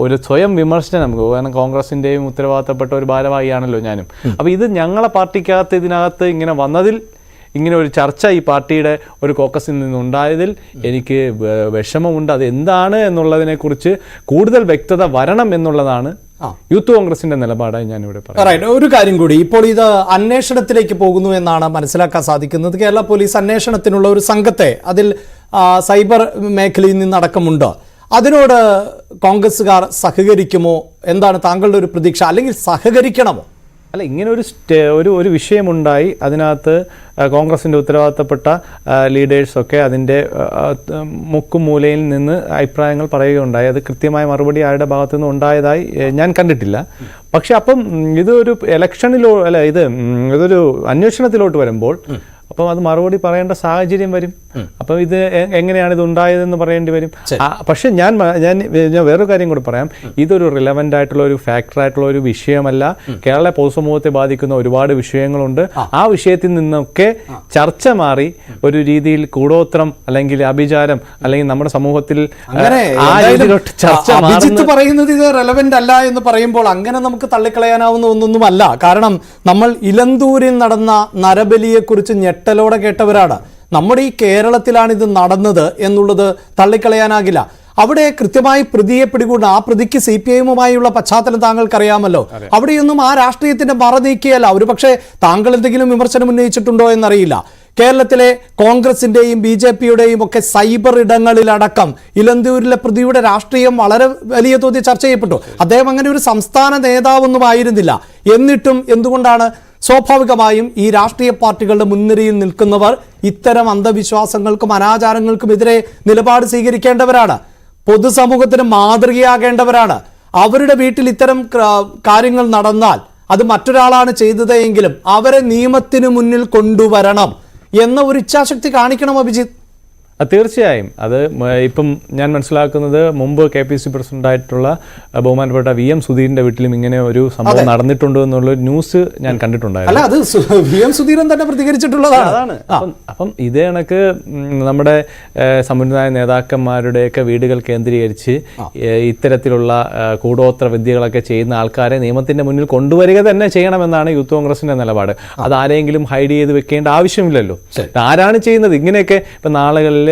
ഒരു സ്വയം വിമർശനം. കാരണം കോൺഗ്രസിൻ്റെയും ഉത്തരവാദിത്തപ്പെട്ട ഒരു ഭാരവാഹിയാണല്ലോ ഞാനും. അപ്പോൾ ഇത് ഞങ്ങളെ പാർട്ടിക്കകത്ത് ഇതിനകത്ത് ഇങ്ങനെ വന്നതിൽ, ഇങ്ങനെ ഒരു ചർച്ച ഈ പാർട്ടിയുടെ ഒരു കോക്കസിൽ നിന്നുണ്ടായതിൽ എനിക്ക് വിഷമമുണ്ട്. അത് എന്താണ് എന്നുള്ളതിനെക്കുറിച്ച് കൂടുതൽ വ്യക്തത വരണം എന്നുള്ളതാണ് യൂത്ത് കോൺഗ്രസിന്റെ നിലപാടായി ഞാനിവിടെ പറയാം. ഒരു കാര്യം കൂടി, ഇപ്പോൾ ഇത് അന്വേഷണത്തിലേക്ക് പോകുന്നു എന്നാണ് മനസ്സിലാക്കാൻ സാധിക്കുന്നത്. കേരള പോലീസ് അന്വേഷണത്തിനുള്ള ഒരു സംഘത്തെ അതിൽ സൈബർ മേഖലയിൽ നിന്നടക്കമുണ്ട്. അതിനോട് കോൺഗ്രസ്സുകാർ സഹകരിക്കുമോ? എന്താണ് താങ്കളുടെ ഒരു പ്രതീക്ഷ? അല്ലെങ്കിൽ സഹകരിക്കണമോ? അല്ല, ഇങ്ങനെ ഒരു വിഷയമുണ്ടായി, അതിനകത്ത് കോൺഗ്രസിൻ്റെ ഉത്തരവാദിത്തപ്പെട്ട ലീഡേഴ്സൊക്കെ അതിൻ്റെ മുക്കും മൂലയിൽ നിന്ന് അഭിപ്രായങ്ങൾ പറയുകയുണ്ടായി. അത് കൃത്യമായ മറുപടി ആരുടെ ഭാഗത്തു നിന്ന് ഉണ്ടായതായി ഞാൻ കണ്ടിട്ടില്ല. പക്ഷെ അപ്പം ഇതൊരു ഇതൊരു അന്വേഷണത്തിലോട്ട് വരുമ്പോൾ അപ്പം അത് മറുപടി പറയേണ്ട സാഹചര്യം വരും. അപ്പം ഇത് എങ്ങനെയാണ് ഇത് ഉണ്ടായതെന്ന് പറയേണ്ടി വരും. പക്ഷെ ഞാൻ വേറൊരു കാര്യം കൂടി പറയാം. ഇതൊരു റിലവൻ്റ് ആയിട്ടുള്ള ഒരു ഫാക്ടറായിട്ടുള്ള ഒരു വിഷയമല്ല. കേരള പൊതുസമൂഹത്തെ ബാധിക്കുന്ന ഒരുപാട് വിഷയങ്ങളുണ്ട്. ആ വിഷയത്തിൽ നിന്നൊക്കെ ചർച്ച മാറി ഒരു രീതിയിൽ കൂടോത്രം അല്ലെങ്കിൽ അഭിചാരം അല്ലെങ്കിൽ നമ്മുടെ സമൂഹത്തിൽ ചർച്ച പറയുന്നത് ഇത് റെലവൻ്റ് അല്ല എന്ന് പറയുമ്പോൾ അങ്ങനെ നമുക്ക് തള്ളിക്കളയാനാവുന്ന ഒന്നൊന്നുമല്ല. കാരണം നമ്മൾ ഇലന്തൂരിൽ നടന്ന നരബലിയെക്കുറിച്ച് ഞെട്ടലോടെ കേട്ടവരാണ്. നമ്മുടെ ഈ കേരളത്തിലാണ് ഇത് നടന്നത് എന്നുള്ളത് തള്ളിക്കളയാനാകില്ല. അവിടെ കൃത്യമായി പ്രതിയെ പിടികൂടുന്ന ആ പ്രതിക്ക് CPIയുമായുള്ള പശ്ചാത്തലം താങ്കൾക്കറിയാമല്ലോ. അവിടെയൊന്നും ആ രാഷ്ട്രീയത്തിന്റെ മറ നീക്കിയല്ല. ഒരു പക്ഷേ താങ്കൾ എന്തെങ്കിലും വിമർശനം ഉന്നയിച്ചിട്ടുണ്ടോ എന്നറിയില്ല. കേരളത്തിലെ കോൺഗ്രസിന്റെയും BJPയുടെയും ഒക്കെ സൈബർ ഇടങ്ങളിലടക്കം ഇലന്തൂരിലെ പ്രതിയുടെ രാഷ്ട്രീയം വളരെ വലിയ തോതിൽ ചർച്ച ചെയ്യപ്പെട്ടു. അദ്ദേഹം അങ്ങനെ ഒരു സംസ്ഥാന നേതാവൊന്നും ആയിരുന്നില്ല. എന്നിട്ടും എന്തുകൊണ്ടാണ് സ്വാഭാവികമായും ഈ രാഷ്ട്രീയ പാർട്ടികളുടെ മുൻനിരയിൽ നിൽക്കുന്നവർ ഇത്തരം അന്ധവിശ്വാസങ്ങൾക്കും അനാചാരങ്ങൾക്കും എതിരെ നിലപാട് സ്വീകരിക്കേണ്ടവരാണ്. പൊതുസമൂഹത്തിന് മാതൃകയാകേണ്ടവരാണ്. അവരുടെ വീട്ടിൽ ഇത്തരം കാര്യങ്ങൾ നടന്നാൽ അത് മറ്റൊരാളാണ് ചെയ്തത് എങ്കിലും അവരെ നിയമത്തിന് മുന്നിൽ കൊണ്ടുവരണം എന്ന ഒരു ഇച്ഛാശക്തി കാണിക്കണം അഭിജിത്ത്. തീർച്ചയായും. അത് ഇപ്പം ഞാൻ മനസ്സിലാക്കുന്നത് മുമ്പ് KPC പ്രസിഡന്റായിട്ടുള്ള ബഹുമാനപ്പെട്ട VM സുധീരന്റെ വീട്ടിലും ഇങ്ങനെ ഒരു സംഭവം നടന്നിട്ടുണ്ട് എന്നുള്ള ന്യൂസ് ഞാൻ കണ്ടിട്ടുണ്ടായിരുന്നു. അത് VM സുധീരൻ തന്നെ പ്രതികരിച്ചിട്ടുള്ളതാണ്. അപ്പം ഇതേ കണക്ക് നമ്മുടെ സമുന്നതായ നേതാക്കന്മാരുടെയൊക്കെ വീടുകൾ കേന്ദ്രീകരിച്ച് ഇത്തരത്തിലുള്ള കൂടോത്ര വിദ്യകളൊക്കെ ചെയ്യുന്ന ആൾക്കാരെ നിയമത്തിന്റെ മുന്നിൽ കൊണ്ടുവരിക തന്നെ ചെയ്യണമെന്നാണ് യൂത്ത് കോൺഗ്രസിന്റെ നിലപാട്. അത് ആരെങ്കിലും ഹൈഡ് ചെയ്ത് വെക്കേണ്ട ആവശ്യമില്ലല്ലോ. ആരാണ് ചെയ്യുന്നത് ഇങ്ങനെയൊക്കെ? ഇപ്പം നാളുകളിൽ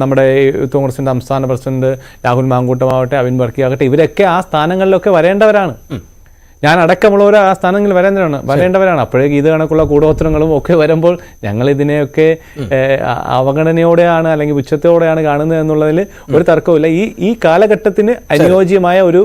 നമ്മുടെ യൂത്ത് കോൺഗ്രസിന്റെ സംസ്ഥാന പ്രസിഡന്റ് രാഹുൽ മാങ്കൂട്ടമാവട്ടെ, അവിൻ വർക്കി ആകട്ടെ, ഇവരൊക്കെ ആ സ്ഥാനങ്ങളിലൊക്കെ വരേണ്ടവരാണ്. ഞാൻ അടക്കമുള്ളവർ ആ സ്ഥാനങ്ങളിൽ വരേണ്ടവരാണ്. അപ്പോഴേക്ക് ഇത് കണക്കുള്ള കൂടോത്രങ്ങളും ഒക്കെ വരുമ്പോൾ ഞങ്ങൾ ഇതിനെയൊക്കെ അവഗണനയോടെയാണ് അല്ലെങ്കിൽ പുച്ഛത്തോടെയാണ് കാണുന്നത് എന്നുള്ളതിൽ ഒരു തർക്കമില്ല. ഈ കാലഘട്ടത്തിന് അനുയോജ്യമായ ഒരു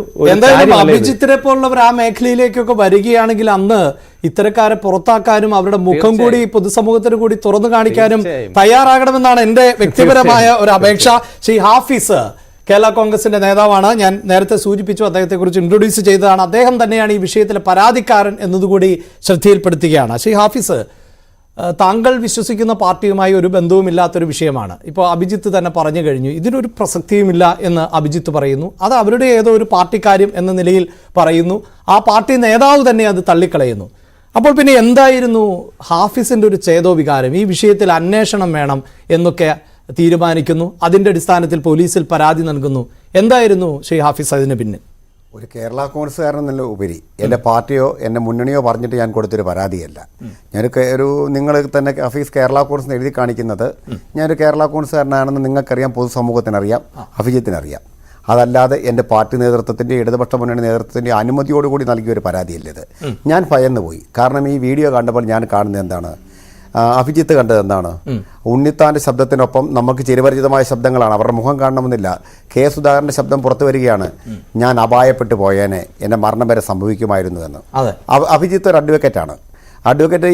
അഭിജിത്തിനെ പോലുള്ളവർ ആ മേഖലയിലേക്കൊക്കെ വരികയാണെങ്കിൽ അന്ന് ഇത്തരക്കാരെ പുറത്താക്കാനും അവരുടെ മുഖം കൂടി പൊതുസമൂഹത്തിന് കൂടി തുറന്നു കാണിക്കാനും തയ്യാറാകണമെന്നാണ് എൻ്റെ വ്യക്തിപരമായ ഒരു അപേക്ഷ. ശ്രീ ഹാഫിസ് കേരള കോൺഗ്രസിന്റെ നേതാവാണ്. ഞാൻ നേരത്തെ സൂചിപ്പിച്ചു, അദ്ദേഹത്തെക്കുറിച്ച് ഇൻട്രൊഡ്യൂസ് ചെയ്തതാണ്. അദ്ദേഹം തന്നെയാണ് ഈ വിഷയത്തിലെ പരാതിക്കാരൻ എന്നതുകൂടി ശ്രദ്ധയിൽപ്പെടുത്തുകയാണ്. ശ്രീ ഹാഫിസ്, താങ്കൾ വിശ്വസിക്കുന്ന പാർട്ടിയുമായി ഒരു ബന്ധവുമില്ലാത്തൊരു വിഷയമാണ്. ഇപ്പോൾ അഭിജിത്ത് തന്നെ പറഞ്ഞു കഴിഞ്ഞു, ഇതിനൊരു പ്രസക്തിയുമില്ല എന്ന് അഭിജിത്ത് പറയുന്നു. അത് അവരുടെ ഏതോ ഒരു പാർട്ടിക്കാര്യം എന്ന നിലയിൽ പറയുന്നു. ആ പാർട്ടി നേതാവ് തന്നെ അത് തള്ളിക്കളയുന്നു. അപ്പോൾ പിന്നെ എന്തായിരുന്നു ഹാഫിസിന്റെ ഒരു ചേതോവികാരം? ഈ വിഷയത്തിൽ അന്വേഷണം വേണം എന്നൊക്കെ തീരുമാനിക്കുന്നു, അതിൻ്റെ അടിസ്ഥാനത്തിൽ പോലീസിൽ പരാതി നൽകുന്നു. എന്തായിരുന്നു ശ്രീ ഹാഫിസ് അതിന് പിന്നിൽ? ഒരു കേരള കോൺഗ്രസ്സുകാരനെന്നല്ല ഉപരി എൻ്റെ പാർട്ടിയോ എൻ്റെ മുന്നണിയോ പറഞ്ഞിട്ട് ഞാൻ കൊടുത്തൊരു പരാതിയല്ല. ഞാനൊരു നിങ്ങൾ തന്നെ ഹഫീസ് കേരള കോൺഗ്രസ് എഴുതി കാണിക്കുന്നത് ഞാനൊരു കേരള കോൺഗ്രസ്സുകാരനാണെന്ന് നിങ്ങൾക്കറിയാം, പൊതുസമൂഹത്തിനറിയാം, അഭിജിത്തിനറിയാം. അതല്ലാതെ എൻ്റെ പാർട്ടി നേതൃത്വത്തിൻ്റെ ഇടതുപക്ഷ മുന്നണി നേതൃത്വത്തിൻ്റെ അനുമതിയോടുകൂടി നൽകിയ ഒരു പരാതിയല്ലത്. ഞാൻ ഭയന്നു പോയി. കാരണം ഈ വീഡിയോ കണ്ടപ്പോൾ ഞാൻ കാണുന്നത് എന്താണ്, അഭിജിത്ത് കണ്ടത് എന്താണ്, ഉണ്ണിത്താൻ്റെ ശബ്ദത്തിനൊപ്പം നമുക്ക് ചിരപരിചിതമായ ശബ്ദങ്ങളാണ്. അവരുടെ മുഖം കാണണമെന്നില്ല. K. സുധാകരൻ്റെ ശബ്ദം പുറത്തു വരികയാണ്, ഞാൻ അപായപ്പെട്ടു പോയേനെ, എൻ്റെ മരണം വരെ സംഭവിക്കുമായിരുന്നു എന്ന്. അഭിജിത്ത് ഒരു അഡ്വക്കേറ്റാണ്. അഡ്വക്കേറ്റ്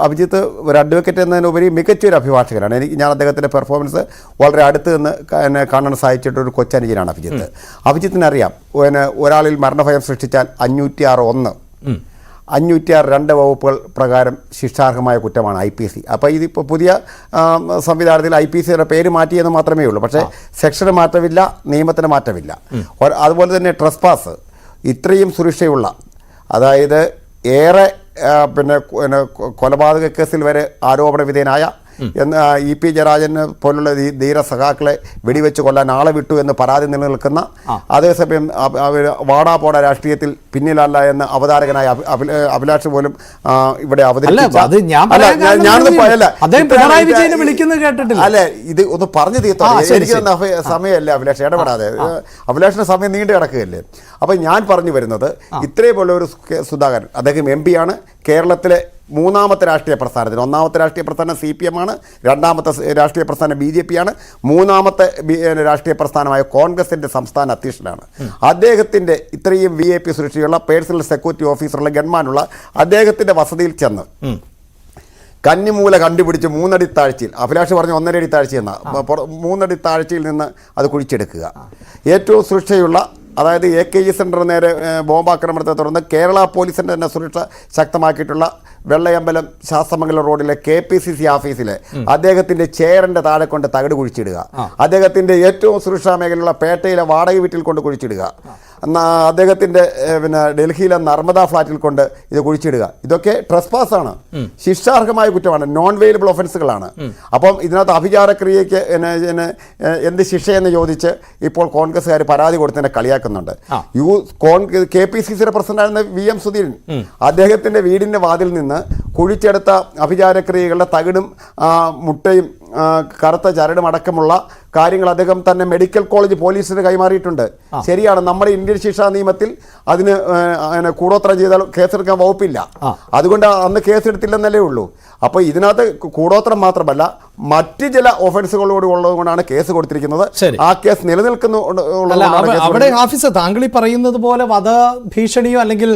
അഭിജിത്ത് ഒരു അഡ്വക്കേറ്റ് എന്നതിനുപരി മികച്ചൊരു അഭിഭാഷകനാണ്. ഞാൻ അദ്ദേഹത്തിൻ്റെ പെർഫോമൻസ് വളരെ അടുത്ത് നിന്ന് കാണാൻ സാധിച്ചിട്ടൊരു കൊച്ചനുജനാണ് അഭിജിത്ത്. അഭിജിത്തിനറിയാം ഒരാളിൽ മരണഭയം സൃഷ്ടിച്ചാൽ 506(1) 506(2) വകുപ്പുകൾ പ്രകാരം ശിക്ഷാർഹമായ കുറ്റമാണ് IPC. അപ്പോൾ ഇതിപ്പോൾ പുതിയ സംവിധാനത്തിൽ IPCയുടെ പേര് മാറ്റിയെന്ന് മാത്രമേ ഉള്ളൂ. പക്ഷേ സെക്ഷന് മാറ്റമില്ല, നിയമത്തിന് മാറ്റമില്ല. അതുപോലെ തന്നെ ട്രസ്പാസ് ഇത്രയും സുരക്ഷയുള്ള, അതായത് ഏറെ കൊലപാതക കേസിൽ വരെ ആരോപണ വിധേയനായ EP ജയരാജനെ പോലുള്ള ധീര സഖാക്കളെ വെടിവെച്ച് കൊല്ലാൻ ആളെ വിട്ടു എന്ന് പരാതി നിലനിൽക്കുന്ന, അതേസമയം വാടാപോട രാഷ്ട്രീയത്തിൽ പിന്നിലല്ല എന്ന് അവതാരകനായ അഭിലാഷ് പോലും ഇവിടെ അല്ലെ. ഇത് ഒന്ന് പറഞ്ഞു തീർത്തോ, എനിക്ക് സമയമല്ല അഭിലാഷ്, ഇടപെടാതെ. അഭിലാഷിന്റെ സമയം നീണ്ടു കിടക്കുകയല്ലേ. അപ്പം ഞാൻ പറഞ്ഞു വരുന്നത്, ഇത്രയുമുള്ള ഒരു സുധാകരൻ, അദ്ദേഹം MP ആണ്. കേരളത്തിലെ മൂന്നാമത്തെ രാഷ്ട്രീയ പ്രസ്ഥാനത്തിന്, ഒന്നാമത്തെ രാഷ്ട്രീയ പ്രസ്ഥാനം CPM ആണ്, രണ്ടാമത്തെ രാഷ്ട്രീയ പ്രസ്ഥാനം BJP ആണ്, മൂന്നാമത്തെ രാഷ്ട്രീയ പ്രസ്ഥാനമായ കോൺഗ്രസിൻ്റെ സംസ്ഥാന അധ്യക്ഷനാണ്. അദ്ദേഹത്തിൻ്റെ ഇത്രയും VIP സുരക്ഷയുള്ള പേഴ്സണൽ സെക്യൂരിറ്റി ഓഫീസറുള്ള ഗൺമാനുള്ള അദ്ദേഹത്തിൻ്റെ വസതിയിൽ ചെന്ന് കന്നിമൂല കണ്ടുപിടിച്ച് 3 അടി താഴ്ചയിൽ, അഭിലാഷ് പറഞ്ഞ 1.5 അടി താഴ്ചയെന്ന 3 അടി താഴ്ചയിൽ നിന്ന് അത് കുഴിച്ചെടുക്കുക. ഏറ്റവും സുരക്ഷയുള്ള, അതായത് AKG സെൻറ്റർ നേരെ ബോംബാക്രമണത്തെ തുടർന്ന് കേരള പോലീസിൻ്റെ തന്നെ സുരക്ഷ ശക്തമാക്കിയിട്ടുള്ള വെള്ളയമ്പലം ശാസ്ത്രമംഗലം റോഡിലെ KPCC ഓഫീസിലെ അദ്ദേഹത്തിൻ്റെ ചെയറിൻ്റെ താഴെ കൊണ്ട് തകിട് കുഴിച്ചിടുക. അദ്ദേഹത്തിൻ്റെ ഏറ്റവും സുരക്ഷാ മേഖലയുള്ള പേട്ടയിലെ വാടക വീട്ടിൽ കൊണ്ട് കുഴിച്ചിടുക. അദ്ദേഹത്തിൻ്റെ ഡൽഹിയിലെ നർമ്മദ ഫ്ലാറ്റിൽ കൊണ്ട് ഇത് കുഴിച്ചിടുക. ഇതൊക്കെ ട്രസ്പാസാണ്, ശിക്ഷാർഹമായ കുറ്റമാണ്, നോൺ വെയിലബിൾ ഒഫൻസുകളാണ്. അപ്പം ഇതിനകത്ത് അഭിചാരക്രിയയ്ക്ക് എന്ത് ശിക്ഷയെന്ന് ചോദിച്ച് ഇപ്പോൾ കോൺഗ്രസ്സുകാർ പരാതി കൊടുത്തതിനെ കളിയാക്കുന്നുണ്ട്. KPCCയുടെ പ്രസിഡന്റായിരുന്ന VM സുധീരൻ അദ്ദേഹത്തിൻ്റെ വീടിൻ്റെ വാതിൽ നിന്ന് കുഴിച്ചെടുത്ത അഭിചാരക്രിയകളുടെ തകിടും മുട്ടയും കറുത്ത ചരടും അടക്കമുള്ള കാര്യങ്ങൾ അദ്ദേഹം തന്നെ മെഡിക്കൽ കോളേജ് പോലീസിന് കൈമാറിയിട്ടുണ്ട്. ശരിയാണ്, നമ്മുടെ ഇന്ത്യൻ ശിക്ഷാ നിയമത്തിൽ അതിന് കൂടോത്രം ചെയ്താൽ കേസെടുക്കാൻ വകുപ്പില്ല. അതുകൊണ്ട് അന്ന് കേസെടുത്തില്ലെന്നല്ലേ ഉള്ളൂ. അപ്പോൾ ഇതിനകത്ത് കൂടോത്രം മാത്രമല്ല, മറ്റ് ചില ഒഫൻസുകളോട് ഉള്ളതുകൊണ്ടാണ് കേസ് കൊടുത്തിരിക്കുന്നത്. ആ കേസ് നിലനിൽക്കുന്നു. അവിടെ ഓഫീസർ, താങ്കൾ ഈ പറയുന്നത് പോലെ വധഭീഷണിയോ അല്ലെങ്കിൽ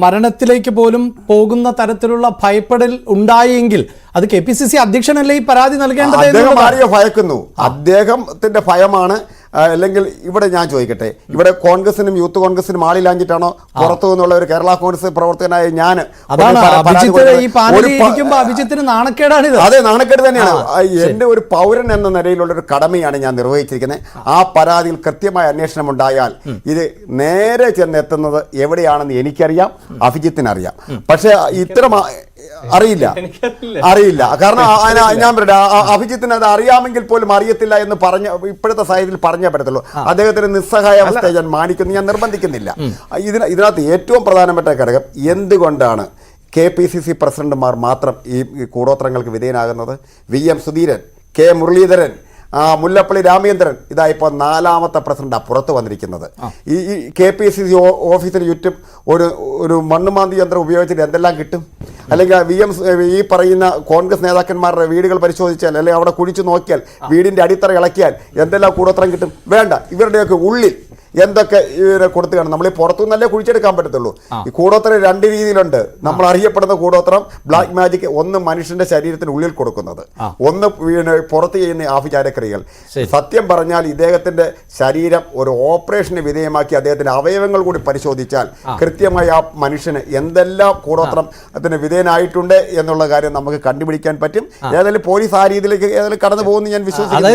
മരണത്തിലേക്ക് പോലും പോകുന്ന തരത്തിലുള്ള ഭയപ്പെടൽ ഉണ്ടായെങ്കിൽ അത് KPCC അധ്യക്ഷനല്ലേ ഈ പരാതി നൽകേണ്ടത്? അദ്ദേഹം ആരെയോ ഭയക്കുന്നു, അദ്ദേഹത്തിന്റെ ഭയമാണ്. അല്ലെങ്കിൽ ഇവിടെ ഞാൻ ചോദിക്കട്ടെ, ഇവിടെ കോൺഗ്രസിനും യൂത്ത് കോൺഗ്രസിനും ആളില്ലാഞ്ഞിട്ടാണോ പുറത്തു നിന്നുള്ള ഒരു കേരള കോൺഗ്രസ് പ്രവർത്തകനായ ഞാൻ? അതെ, നാണക്കേട് തന്നെയാണ്. എന്റെ ഒരു പൗരൻ എന്ന നിലയിലുള്ള ഒരു കടമയാണ് ഞാൻ നിർവഹിച്ചിരിക്കുന്നത്. ആ പരാതിയിൽ കൃത്യമായ അന്വേഷണം ഉണ്ടായാൽ ഇത് നേരെ ചെന്നെത്തുന്നത് എവിടെയാണെന്ന് എനിക്കറിയാം, അഭിജിത്തിനറിയാം. പക്ഷെ ഇത്തരം അറിയില്ല. കാരണം ഞാൻ പറയട്ടെ, അഭിജിത്തിന് അത് അറിയാമെങ്കിൽ പോലും അറിയത്തില്ല എന്ന് പറഞ്ഞ ഇപ്പോഴത്തെ സാഹചര്യത്തിൽ പറഞ്ഞേ പറ്റത്തുള്ളൂ. അദ്ദേഹത്തിന് നിസ്സഹായാവസ്ഥയെ ഞാൻ മാനിക്കുന്നു, ഞാൻ നിർബന്ധിക്കുന്നില്ല. ഇതിനകത്ത് ഏറ്റവും പ്രധാനപ്പെട്ട ഘടകം, എന്തുകൊണ്ടാണ് KPCC പ്രസിഡന്റുമാർ മാത്രം ഈ കൂടോത്രങ്ങൾക്ക് വിധേയനാകുന്നത്? VM സുധീരൻ, K മുരളീധരൻ, മുല്ലപ്പള്ളി രാമചന്ദ്രൻ, ഇതാ ഇപ്പോൾ 4ാമത്തെ പ്രസിഡന്റാണ് പുറത്തു വന്നിരിക്കുന്നത്. ഈ KPCC ഓഫീസിന് ചുറ്റും ഒരു മണ്ണുമാന്തി യന്ത്രം ഉപയോഗിച്ചിട്ട് എന്തെല്ലാം കിട്ടും? അല്ലെങ്കിൽ ഈ പറയുന്ന കോൺഗ്രസ് നേതാക്കന്മാരുടെ വീടുകൾ പരിശോധിച്ചാൽ, അല്ലെങ്കിൽ അവിടെ കുഴിച്ചു നോക്കിയാൽ, വീടിൻ്റെ അടിത്തറ ഇളക്കിയാൽ എന്തെല്ലാം കൂടോത്രം കിട്ടും? വേണ്ട, ഇവരുടെയൊക്കെ ഉള്ളിൽ എന്തൊക്കെ ഇവരെ കൊടുത്തു കാണും. നമ്മൾ ഈ പുറത്തുനിന്നല്ലേ കുഴിച്ചെടുക്കാൻ പറ്റത്തുള്ളൂ. ഈ കൂടോത്രം 2 രീതിയിലുണ്ട്. നമ്മൾ അറിയപ്പെടുന്ന കൂടോത്രം ബ്ലാക്ക് മാജിക്, ഒന്ന് മനുഷ്യന്റെ ശരീരത്തിന് ഉള്ളിൽ കൊടുക്കുന്നത്, ഒന്ന് പുറത്ത് ചെയ്യുന്ന ആഭിചാരക്രിയകൾ. സത്യം പറഞ്ഞാൽ ഇദ്ദേഹത്തിന്റെ ശരീരം ഒരു ഓപ്പറേഷന് വിധേയമാക്കി അദ്ദേഹത്തിന്റെ അവയവങ്ങൾ കൂടി പരിശോധിച്ചാൽ കൃത്യമായി ആ മനുഷ്യന് എന്തെല്ലാം കൂടോത്രത്തിന് വിധേയനായിട്ടുണ്ട് എന്നുള്ള കാര്യം നമുക്ക് കണ്ടുപിടിക്കാൻ പറ്റും. ഏതായാലും പോലീസ് ആ രീതിയിലേക്ക് ഏതായാലും കടന്നു പോകുന്നു ഞാൻ വിശ്വസിക്കുന്നു.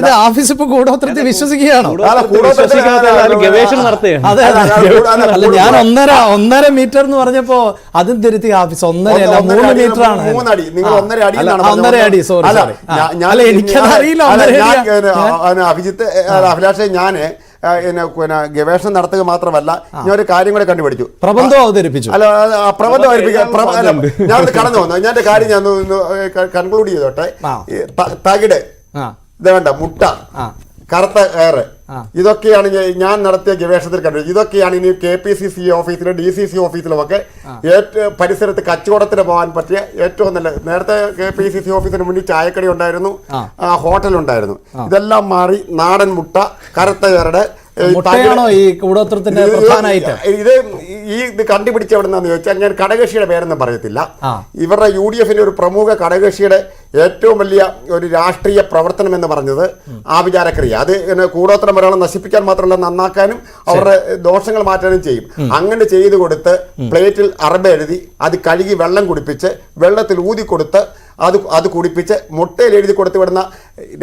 ഞാൻ 1.5 മീറ്റർ എന്ന് പറഞ്ഞപ്പോ അതും തിരുത്തി ഓഫീസ് 1.5 മീറ്റർ ആണ്. 3 അടി, നിങ്ങൾ 1.5 അടി. 1.5 അടി, സോറി. എനിക്കതറിയില്ല. അഭിജിത്ത്, അഭിലാഷെ, ഞാൻ ഗവേഷണം നടത്തുക മാത്രമല്ല, ഞാൻ ഒരു കാര്യം കൂടെ കണ്ടുപിടിച്ചു. പ്രബന്ധം അവതരിപ്പിച്ചു. അല്ല, പ്രബന്ധം അവതരിപ്പിക്കാൻ ഞാൻ കടന്നു വന്നു. ഞാൻ കാര്യം ഞാൻ കൺക്ലൂഡ് ചെയ്തോട്ടെ. തകിട്, ഇത് വേണ്ട, മുട്ട, കറുത്ത കയറ്, ഇതൊക്കെയാണ് ഞാൻ നടത്തിയ ഗവേഷണത്തിൽ കണ്ടത്. ഇതൊക്കെയാണ് ഇനി KPCC ഓഫീസിലും DCC ഓഫീസിലുമൊക്കെ പരിസരത്ത് കച്ചവടത്തിന് പോകാൻ പറ്റിയ ഏറ്റവും നല്ല. നേരത്തെ KPCC ഓഫീസിന് മുന്നിൽ ചായക്കടി ഉണ്ടായിരുന്നു, ഹോട്ടലുണ്ടായിരുന്നു. ഇതെല്ലാം മാറി നാടൻ മുട്ട, കറുത്ത ചരട്, മുട്ടയാണോ ഈ കൂടോത്രത്തിന്റെ പ്രധാന ഐറ്റം? ഇത് കണ്ടുപിടിച്ച എവിടെന്നാന്ന് ചോദിച്ചാൽ ഞാൻ ഘടകകക്ഷിയുടെ പേരൊന്നും പറയത്തില്ല. ഇവരുടെ UDFന്റെ ഒരു പ്രമുഖ ഘടകകക്ഷിയുടെ ഏറ്റവും വലിയ ഒരു രാഷ്ട്രീയ പ്രവർത്തനം എന്ന് പറഞ്ഞത് ആഭിചാരക്രിയ. അത് കൂടോത്രം ഒരാളെ നശിപ്പിക്കാൻ മാത്രമല്ല നന്നാക്കാനും അവരുടെ ദോഷങ്ങൾ മാറ്റാനും ചെയ്യും. അങ്ങനെ ചെയ്തു കൊടുത്ത് പ്ലേറ്റിൽ അറബ് എഴുതി അത് കഴുകി വെള്ളം കുടിപ്പിച്ച് വെള്ളത്തിൽ ഊതി കൊടുത്ത് അത് കുടിപ്പിച്ച് മുട്ടയിൽ എഴുതി കൊടുത്തു വിടുന്ന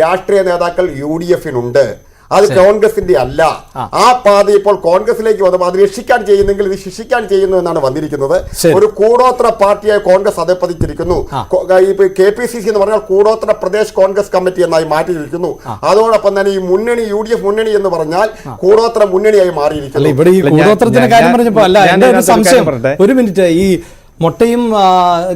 രാഷ്ട്രീയ നേതാക്കൾ UDFനുണ്ട്. അത് കോൺഗ്രസിന്റെ അല്ല. ആ പാത ഇപ്പോൾ കോൺഗ്രസിലേക്ക് വന്നപ്പോൾ അത് രക്ഷിക്കാൻ ചെയ്യുന്നെങ്കിൽ ഇത് ശിക്ഷിക്കാൻ ചെയ്യുന്നു എന്നാണ് വന്നിരിക്കുന്നത്. ഒരു കൂടോത്ര പാർട്ടിയായി കോൺഗ്രസ് അതപ്പതിച്ചിരിക്കുന്നു. KPCC എന്ന് പറഞ്ഞാൽ കൂടോത്ര പ്രദേശ് കോൺഗ്രസ് കമ്മിറ്റി എന്നായി മാറ്റിയിരിക്കുന്നു. അതോടൊപ്പം തന്നെ ഈ മുന്നണി UDF മുന്നണി എന്ന് പറഞ്ഞാൽ കൂടോത്ര മുന്നണിയായി മാറിയിരിക്കുന്നു. ഇവിടെ ഈ കൂടോത്രത്തിന്റെ കാര്യം പറഞ്ഞപ്പോ അല്ല, എന്റെ ഒരു സംശയം, ഒരു മിനിറ്റ്, ഈ മുട്ടയും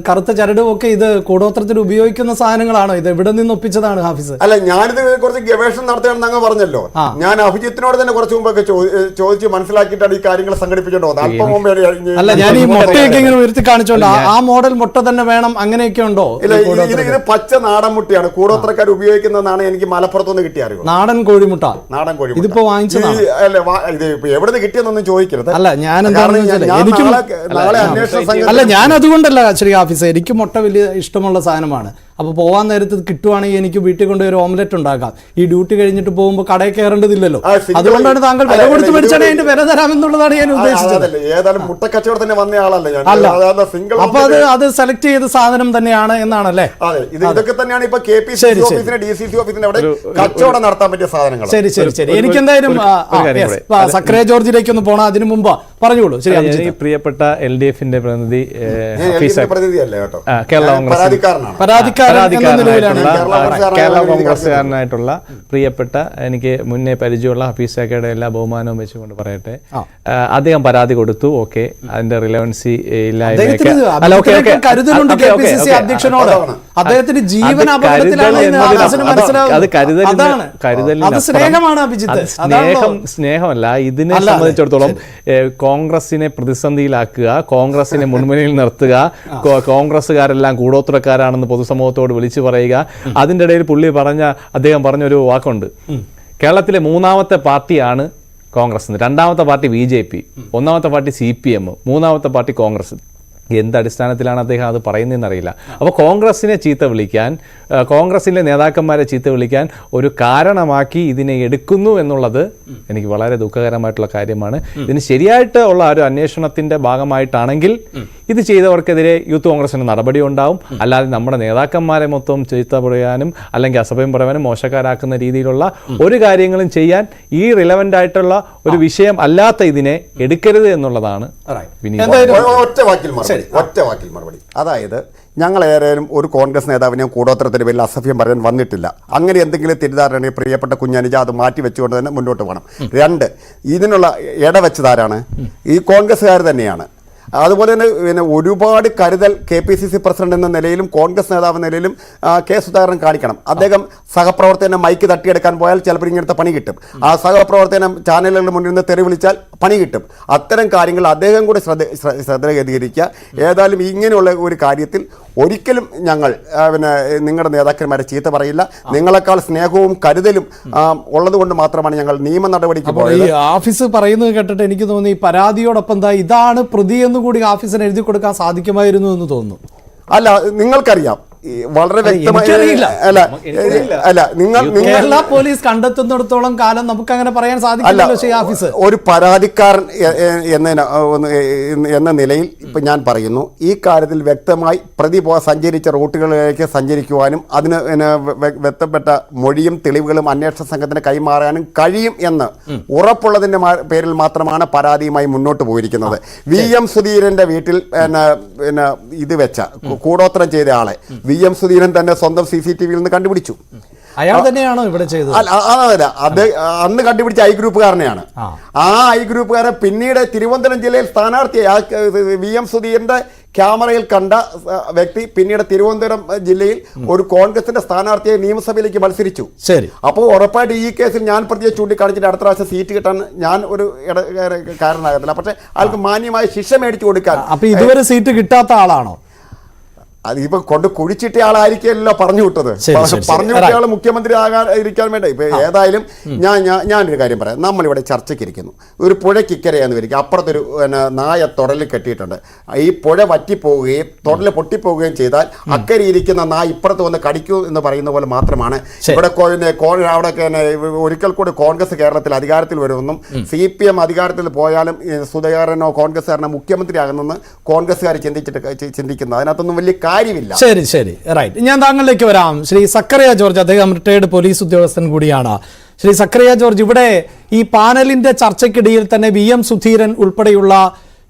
കറുത്ത ചരടും ഒക്കെ ഇത് കൂടോത്രത്തിൽ ഉപയോഗിക്കുന്ന സാധനങ്ങളാണോ? ഇത് എവിടെ നിന്ന് ഒപ്പിച്ചതാണ് ഹാഫിസ്? അല്ല, ഞാനിത് കുറച്ച് ഗവേഷണം നടത്തുകയാണെന്ന് അങ്ങ് പറഞ്ഞല്ലോ. ഞാൻ അഭിജിത്തിനോട് തന്നെ കുറച്ച് മുമ്പൊക്കെ ചോദിച്ച് മനസ്സിലാക്കിയിട്ടാണ് ഈ കാര്യങ്ങൾ സംഘടിപ്പിച്ചോണ്ടോ. അല്പം മുമ്പേ അല്ല, ഞാൻ ഈ മുട്ടയൊക്കെ ഇങ്ങനെ ഉയർത്തി കാണിച്ചോണ്ട് ആ മോഡൽ മുട്ട തന്നെ വേണം അങ്ങനെയൊക്കെ ഉണ്ടോ? ഇത് പച്ച നാടൻ മുട്ടയാണ് കൂടോത്രക്കാർ ഉപയോഗിക്കുന്നതാണ് എനിക്ക് മലപ്പുറത്തുനിന്ന് കിട്ടിയ അറിവ്. നാടൻ കോഴിമുട്ട. നാടൻ കോഴി ഇതിപ്പോ വാങ്ങിച്ചതാണ്. ഇത് എവിടെ നിന്ന് കിട്ടിയെന്നൊന്നും ചോദിക്കരുത്. അല്ല, ഞാൻ എനിക്കും നാളെ അന്വേഷണ സംഘം. അല്ല, ഞാൻ അതുകൊണ്ടല്ല ശ്രീ ഹാഫിസ്, എനിക്ക് മുട്ട വലിയ ഇഷ്ടമുള്ള സാധനമാണ്. അപ്പോൾ പോകാൻ നേരത്ത് കിട്ടുവാണെങ്കിൽ എനിക്ക് വീട്ടിൽ കൊണ്ട് ഒരു ഓംലെറ്റ് ഉണ്ടാക്കാം. ഈ ഡ്യൂട്ടി കഴിഞ്ഞിട്ട് പോകുമ്പോൾ കടയിൽ കയറേണ്ടതില്ലല്ലോ. അതുകൊണ്ടാണ് താങ്കൾ വില കൊടുത്ത് മേടിച്ചാണെങ്കിൽ അതിന്റെ വില തരാമെന്നുള്ളതാണ് ഞാൻ ഉദ്ദേശിച്ചത്. ഏതായാലും മുട്ട കച്ചവടത്തിന് വന്ന ആളല്ല ഞാൻ. അപ്പൊ അത് സെലക്ട് ചെയ്ത സാധനം തന്നെയാണ് എന്നാണല്ലേ? അതെ, ഇതൊക്കെ തന്നെയാണ് ഇപ്പൊ KPCC ഓഫീസിന് DCC ഓഫീസിന്റെ അവിടെ കച്ചവടം നടത്താൻ പറ്റിയ സാധനങ്ങൾ. ശരി ശരി ശരി. എനിക്ക് എന്തായാലും സക്രിയ ജോർജിലേക്ക് ഒന്ന് പോണം. അതിനു മുമ്പ് പറഞ്ഞോളൂ. ശരി, പ്രിയപ്പെട്ട LDFന്റെ പ്രതിനിധി പ്രതിനിധിയല്ലേ കേട്ടോ, കേരള കോൺഗ്രസ് കേരള കോൺഗ്രസ്സുകാരനായിട്ടുള്ള പ്രിയപ്പെട്ട എനിക്ക് മുന്നേ പരിചയമുള്ള ഹഫീസാക്കയുടെ എല്ലാ ബഹുമാനവും വെച്ചുകൊണ്ട് പറയട്ടെ, അദ്ദേഹം പരാതി കൊടുത്തു. ഓക്കെ, അതിന്റെ റിലവൻസി ഇല്ലായ്മയൊക്കെ സ്നേഹമല്ല. ഇതിനെ സംബന്ധിച്ചിടത്തോളം കോൺഗ്രസിനെ പ്രതിസന്ധിയിലാക്കുക, കോൺഗ്രസിനെ മുൻമുനയിൽ നിർത്തുക, കോൺഗ്രസ്സുകാരെല്ലാം കൂടോത്രക്കാരാണെന്ന് പൊതുസമൂഹത്തോട് വിളിച്ചു പറയുക. അതിൻ്റെ ഇടയിൽ അദ്ദേഹം പറഞ്ഞൊരു വാക്കുണ്ട്, കേരളത്തിലെ മൂന്നാമത്തെ പാർട്ടിയാണ് കോൺഗ്രസ്, രണ്ടാമത്തെ പാർട്ടി BJP, ഒന്നാമത്തെ പാർട്ടി CPM, മൂന്നാമത്തെ പാർട്ടി കോൺഗ്രസ്. എന്തടിസ്ഥാനത്തിലാണ് അദ്ദേഹം അത് പറയുന്നതെന്നറിയില്ല. അപ്പോൾ കോൺഗ്രസിനെ ചീത്ത വിളിക്കാൻ, കോൺഗ്രസിലെ നേതാക്കന്മാരെ ചീത്ത വിളിക്കാൻ ഒരു കാരണമാക്കി ഇതിനെ എടുക്കുന്നു എന്നുള്ളത് എനിക്ക് വളരെ ദുഃഖകരമായിട്ടുള്ള കാര്യമാണ്. ഇതിന് ശരിയായിട്ട് ഉള്ള ഒരു അന്വേഷണത്തിന്റെ ഭാഗമായിട്ടാണെങ്കിൽ ഇത് ചെയ്തവർക്കെതിരെ യൂത്ത് കോൺഗ്രസിന് നടപടി ഉണ്ടാവും. അല്ലാതെ നമ്മുടെ നേതാക്കന്മാരെ മൊത്തം ചീത്ത പറയാനും അല്ലെങ്കിൽ അസഭ്യം പറയാനും മോശക്കാരാക്കുന്ന രീതിയിലുള്ള ഒരു കാര്യങ്ങളും ചെയ്യാൻ ഈ റിലവൻ്റ് ആയിട്ടുള്ള ഒരു വിഷയം അല്ലാത്ത ഇതിനെ എടുക്കരുത് എന്നുള്ളതാണ്. ഒറ്റ വാക്കിൽ മറുപടി. അതായത് ഞങ്ങൾ ഏതായാലും ഒരു കോൺഗ്രസ് നേതാവിനെയും കൂടോത്രത്തിന്റെ പേരിൽ അസഭ്യം പറയാൻ വന്നിട്ടില്ല. അങ്ങനെ എന്തെങ്കിലും തെറ്റിദ്ധാരണ പ്രിയപ്പെട്ട കുഞ്ഞനുജ അത് മാറ്റി വെച്ചുകൊണ്ട് തന്നെ മുന്നോട്ട് പോകണം. 2, ഇതിനുള്ള ഇടവെച്ചതാരാണ്? ഈ കോൺഗ്രസ്സുകാർ തന്നെയാണ്. അതുപോലെ തന്നെ പിന്നെ ഒരുപാട് കരുതൽ KPCC പ്രസിഡന്റ് എന്ന നിലയിലും കോൺഗ്രസ് നേതാവ് എന്ന നിലയിലും K. സുധാകരൻ കാണിക്കണം. അദ്ദേഹം സഹപ്രവർത്തകനെ മൈക്ക് തട്ടിയെടുക്കാൻ പോയാൽ ചിലപ്പോൾ ഇങ്ങനത്തെ പണി കിട്ടും. ആ സഹപ്രവർത്തനം ചാനലുകളുടെ മുന്നിൽ നിന്ന് തെറി വിളിച്ചാൽ പണി കിട്ടും. അത്തരം കാര്യങ്ങൾ അദ്ദേഹം കൂടി ശ്രദ്ധ കേന്ദ്രീകരിക്കുക. ഏതായാലും ഇങ്ങനെയുള്ള ഒരു കാര്യത്തിൽ ഒരിക്കലും ഞങ്ങൾ പിന്നെ നിങ്ങളുടെ നേതാക്കന്മാരെ ചീത്ത പറയില്ല. നിങ്ങളെക്കാൾ സ്നേഹവും കരുതലും ഉള്ളതുകൊണ്ട് മാത്രമാണ് ഞങ്ങൾ നിയമ നടപടിക്ക് പോയത്. ഓഫീസ് പറയുന്നത് കേട്ടിട്ട് എനിക്ക് തോന്നി പരാതിയോടൊപ്പം ഇതാണ് പ്രതി കൂടി ഓഫീസിന് എഴുതി കൊടുക്കാൻ സാധിക്കുമായിരുന്നു എന്ന് തോന്നുന്നു. അല്ല, നിങ്ങൾക്കറിയാം വളരെ വ്യക്തമായി. അല്ല, കേരള പോലീസ് കണ്ടെത്തുന്നിടത്തോളം കാലം നമുക്ക് അങ്ങനെ പറയാൻ സാധിക്കില്ല. ഒരു പരാതിക്കാരൻ എന്ന നിലയിൽ ഇപ്പൊ ഞാൻ പറയുന്നു, ഈ കാര്യത്തിൽ വ്യക്തമായി പ്രതി സഞ്ചരിച്ച റൂട്ടുകളിലേക്ക് സഞ്ചരിക്കുവാനും അതിന് വ്യക്തപ്പെട്ട മൊഴിയും തെളിവുകളും അന്വേഷണ സംഘത്തിന് കൈമാറാനും കഴിയും എന്ന് ഉറപ്പുള്ളതിന്റെ പേരിൽ മാത്രമാണ് പരാതിയുമായി മുന്നോട്ട് പോയിരിക്കുന്നത്. VM സുധീരന്റെ വീട്ടിൽ ഇത് വെച്ച കൂടോത്രം ചെയ്ത ആളെ VM സുധീരൻ തന്നെ സ്വന്തം CCTVയിൽ നിന്ന് കണ്ടുപിടിച്ചു. അയാൾ തന്നെയാണോ ഇവിടെ ചെയ്തത്? അതല്ല, അത് അന്ന് കണ്ടുപിടിച്ച I ഗ്രൂപ്പുകാരനെയാണ്. ആ I ഗ്രൂപ്പുകാരൻ പിന്നീട് തിരുവനന്തപുരം ജില്ലയിൽ സ്ഥാനാർത്ഥിയായി VM സുധീരന്റെ ക്യാമറയിൽ കണ്ട വ്യക്തി പിന്നീട് തിരുവനന്തപുരം ജില്ലയിൽ ഒരു കോൺഗ്രസിന്റെ സ്ഥാനാർത്ഥിയെ നിയമസഭയിലേക്ക് മത്സരിച്ചു. ശരി. അപ്പോൾ ഉറപ്പായിട്ട് ഈ കേസിൽ ഞാൻ പ്രതിയെ ചൂണ്ടിക്കാണിച്ചിട്ട് അടുത്ത പ്രാവശ്യം സീറ്റ് കിട്ടാൻ ഞാൻ ഒരു കാരണമാകത്തില്ല. പക്ഷേ അയാൾക്ക് മാന്യമായ ശിക്ഷ മേടിച്ചു കൊടുക്കാൻ. അപ്പൊ ഇതുവരെ സീറ്റ് കിട്ടാത്ത ആളാണോ? അതിപ്പോ കൊണ്ട് കുഴിച്ചിട്ട ആളായിരിക്കുമല്ലോ പറഞ്ഞു വിട്ടത്. പറഞ്ഞു വിട്ട ആൾ മുഖ്യമന്ത്രി ഇരിക്കാൻ വേണ്ട. ഇപ്പൊ ഏതായാലും ഞാനൊരു കാര്യം പറയാം. നമ്മളിവിടെ ചർച്ചയ്ക്ക് ഇരിക്കുന്നു, ഒരു പുഴയ്ക്കിക്കരയാന്ന് വരിക, അപ്പുറത്തൊരു നായ തൊടലിൽ കെട്ടിയിട്ടുണ്ട്. ഈ പുഴ വറ്റിപ്പോവുകയും തൊടല് പൊട്ടിപ്പോവുകയും ചെയ്താൽ അക്കരെ ഇരിക്കുന്ന നായ ഇപ്പുറത്ത് വന്ന് കടിക്കൂ എന്ന് പറയുന്ന പോലെ മാത്രമാണ് ഇവിടെ അവിടെ ഒരിക്കൽ കൂടി കോൺഗ്രസ് കേരളത്തിൽ അധികാരത്തിൽ വരുമെന്നും CPM അധികാരത്തിൽ പോയാലും സുധാകരനോ കോൺഗ്രസ്സുകാരനോ മുഖ്യമന്ത്രിയാകുന്നെന്ന് കോൺഗ്രസ്സുകാർ ചിന്തിക്കുന്നത്. അതിനകത്തൊന്നും വലിയ കാര്യമില്ല. ശരി റൈറ്റ്. ഞാൻ താങ്കളിലേക്ക് വരാം. ശ്രീ സക്കറിയ ജോർജ്, അദ്ദേഹം റിട്ടയർഡ് പോലീസ് ഉദ്യോഗസ്ഥൻ കൂടിയാണ്. ശ്രീ സക്കറിയ ജോർജ്, ഇവിടെ ഈ പാനലിന്റെ ചർച്ചയ്ക്കിടയിൽ തന്നെ VM സുധീരൻ ഉൾപ്പെടെയുള്ള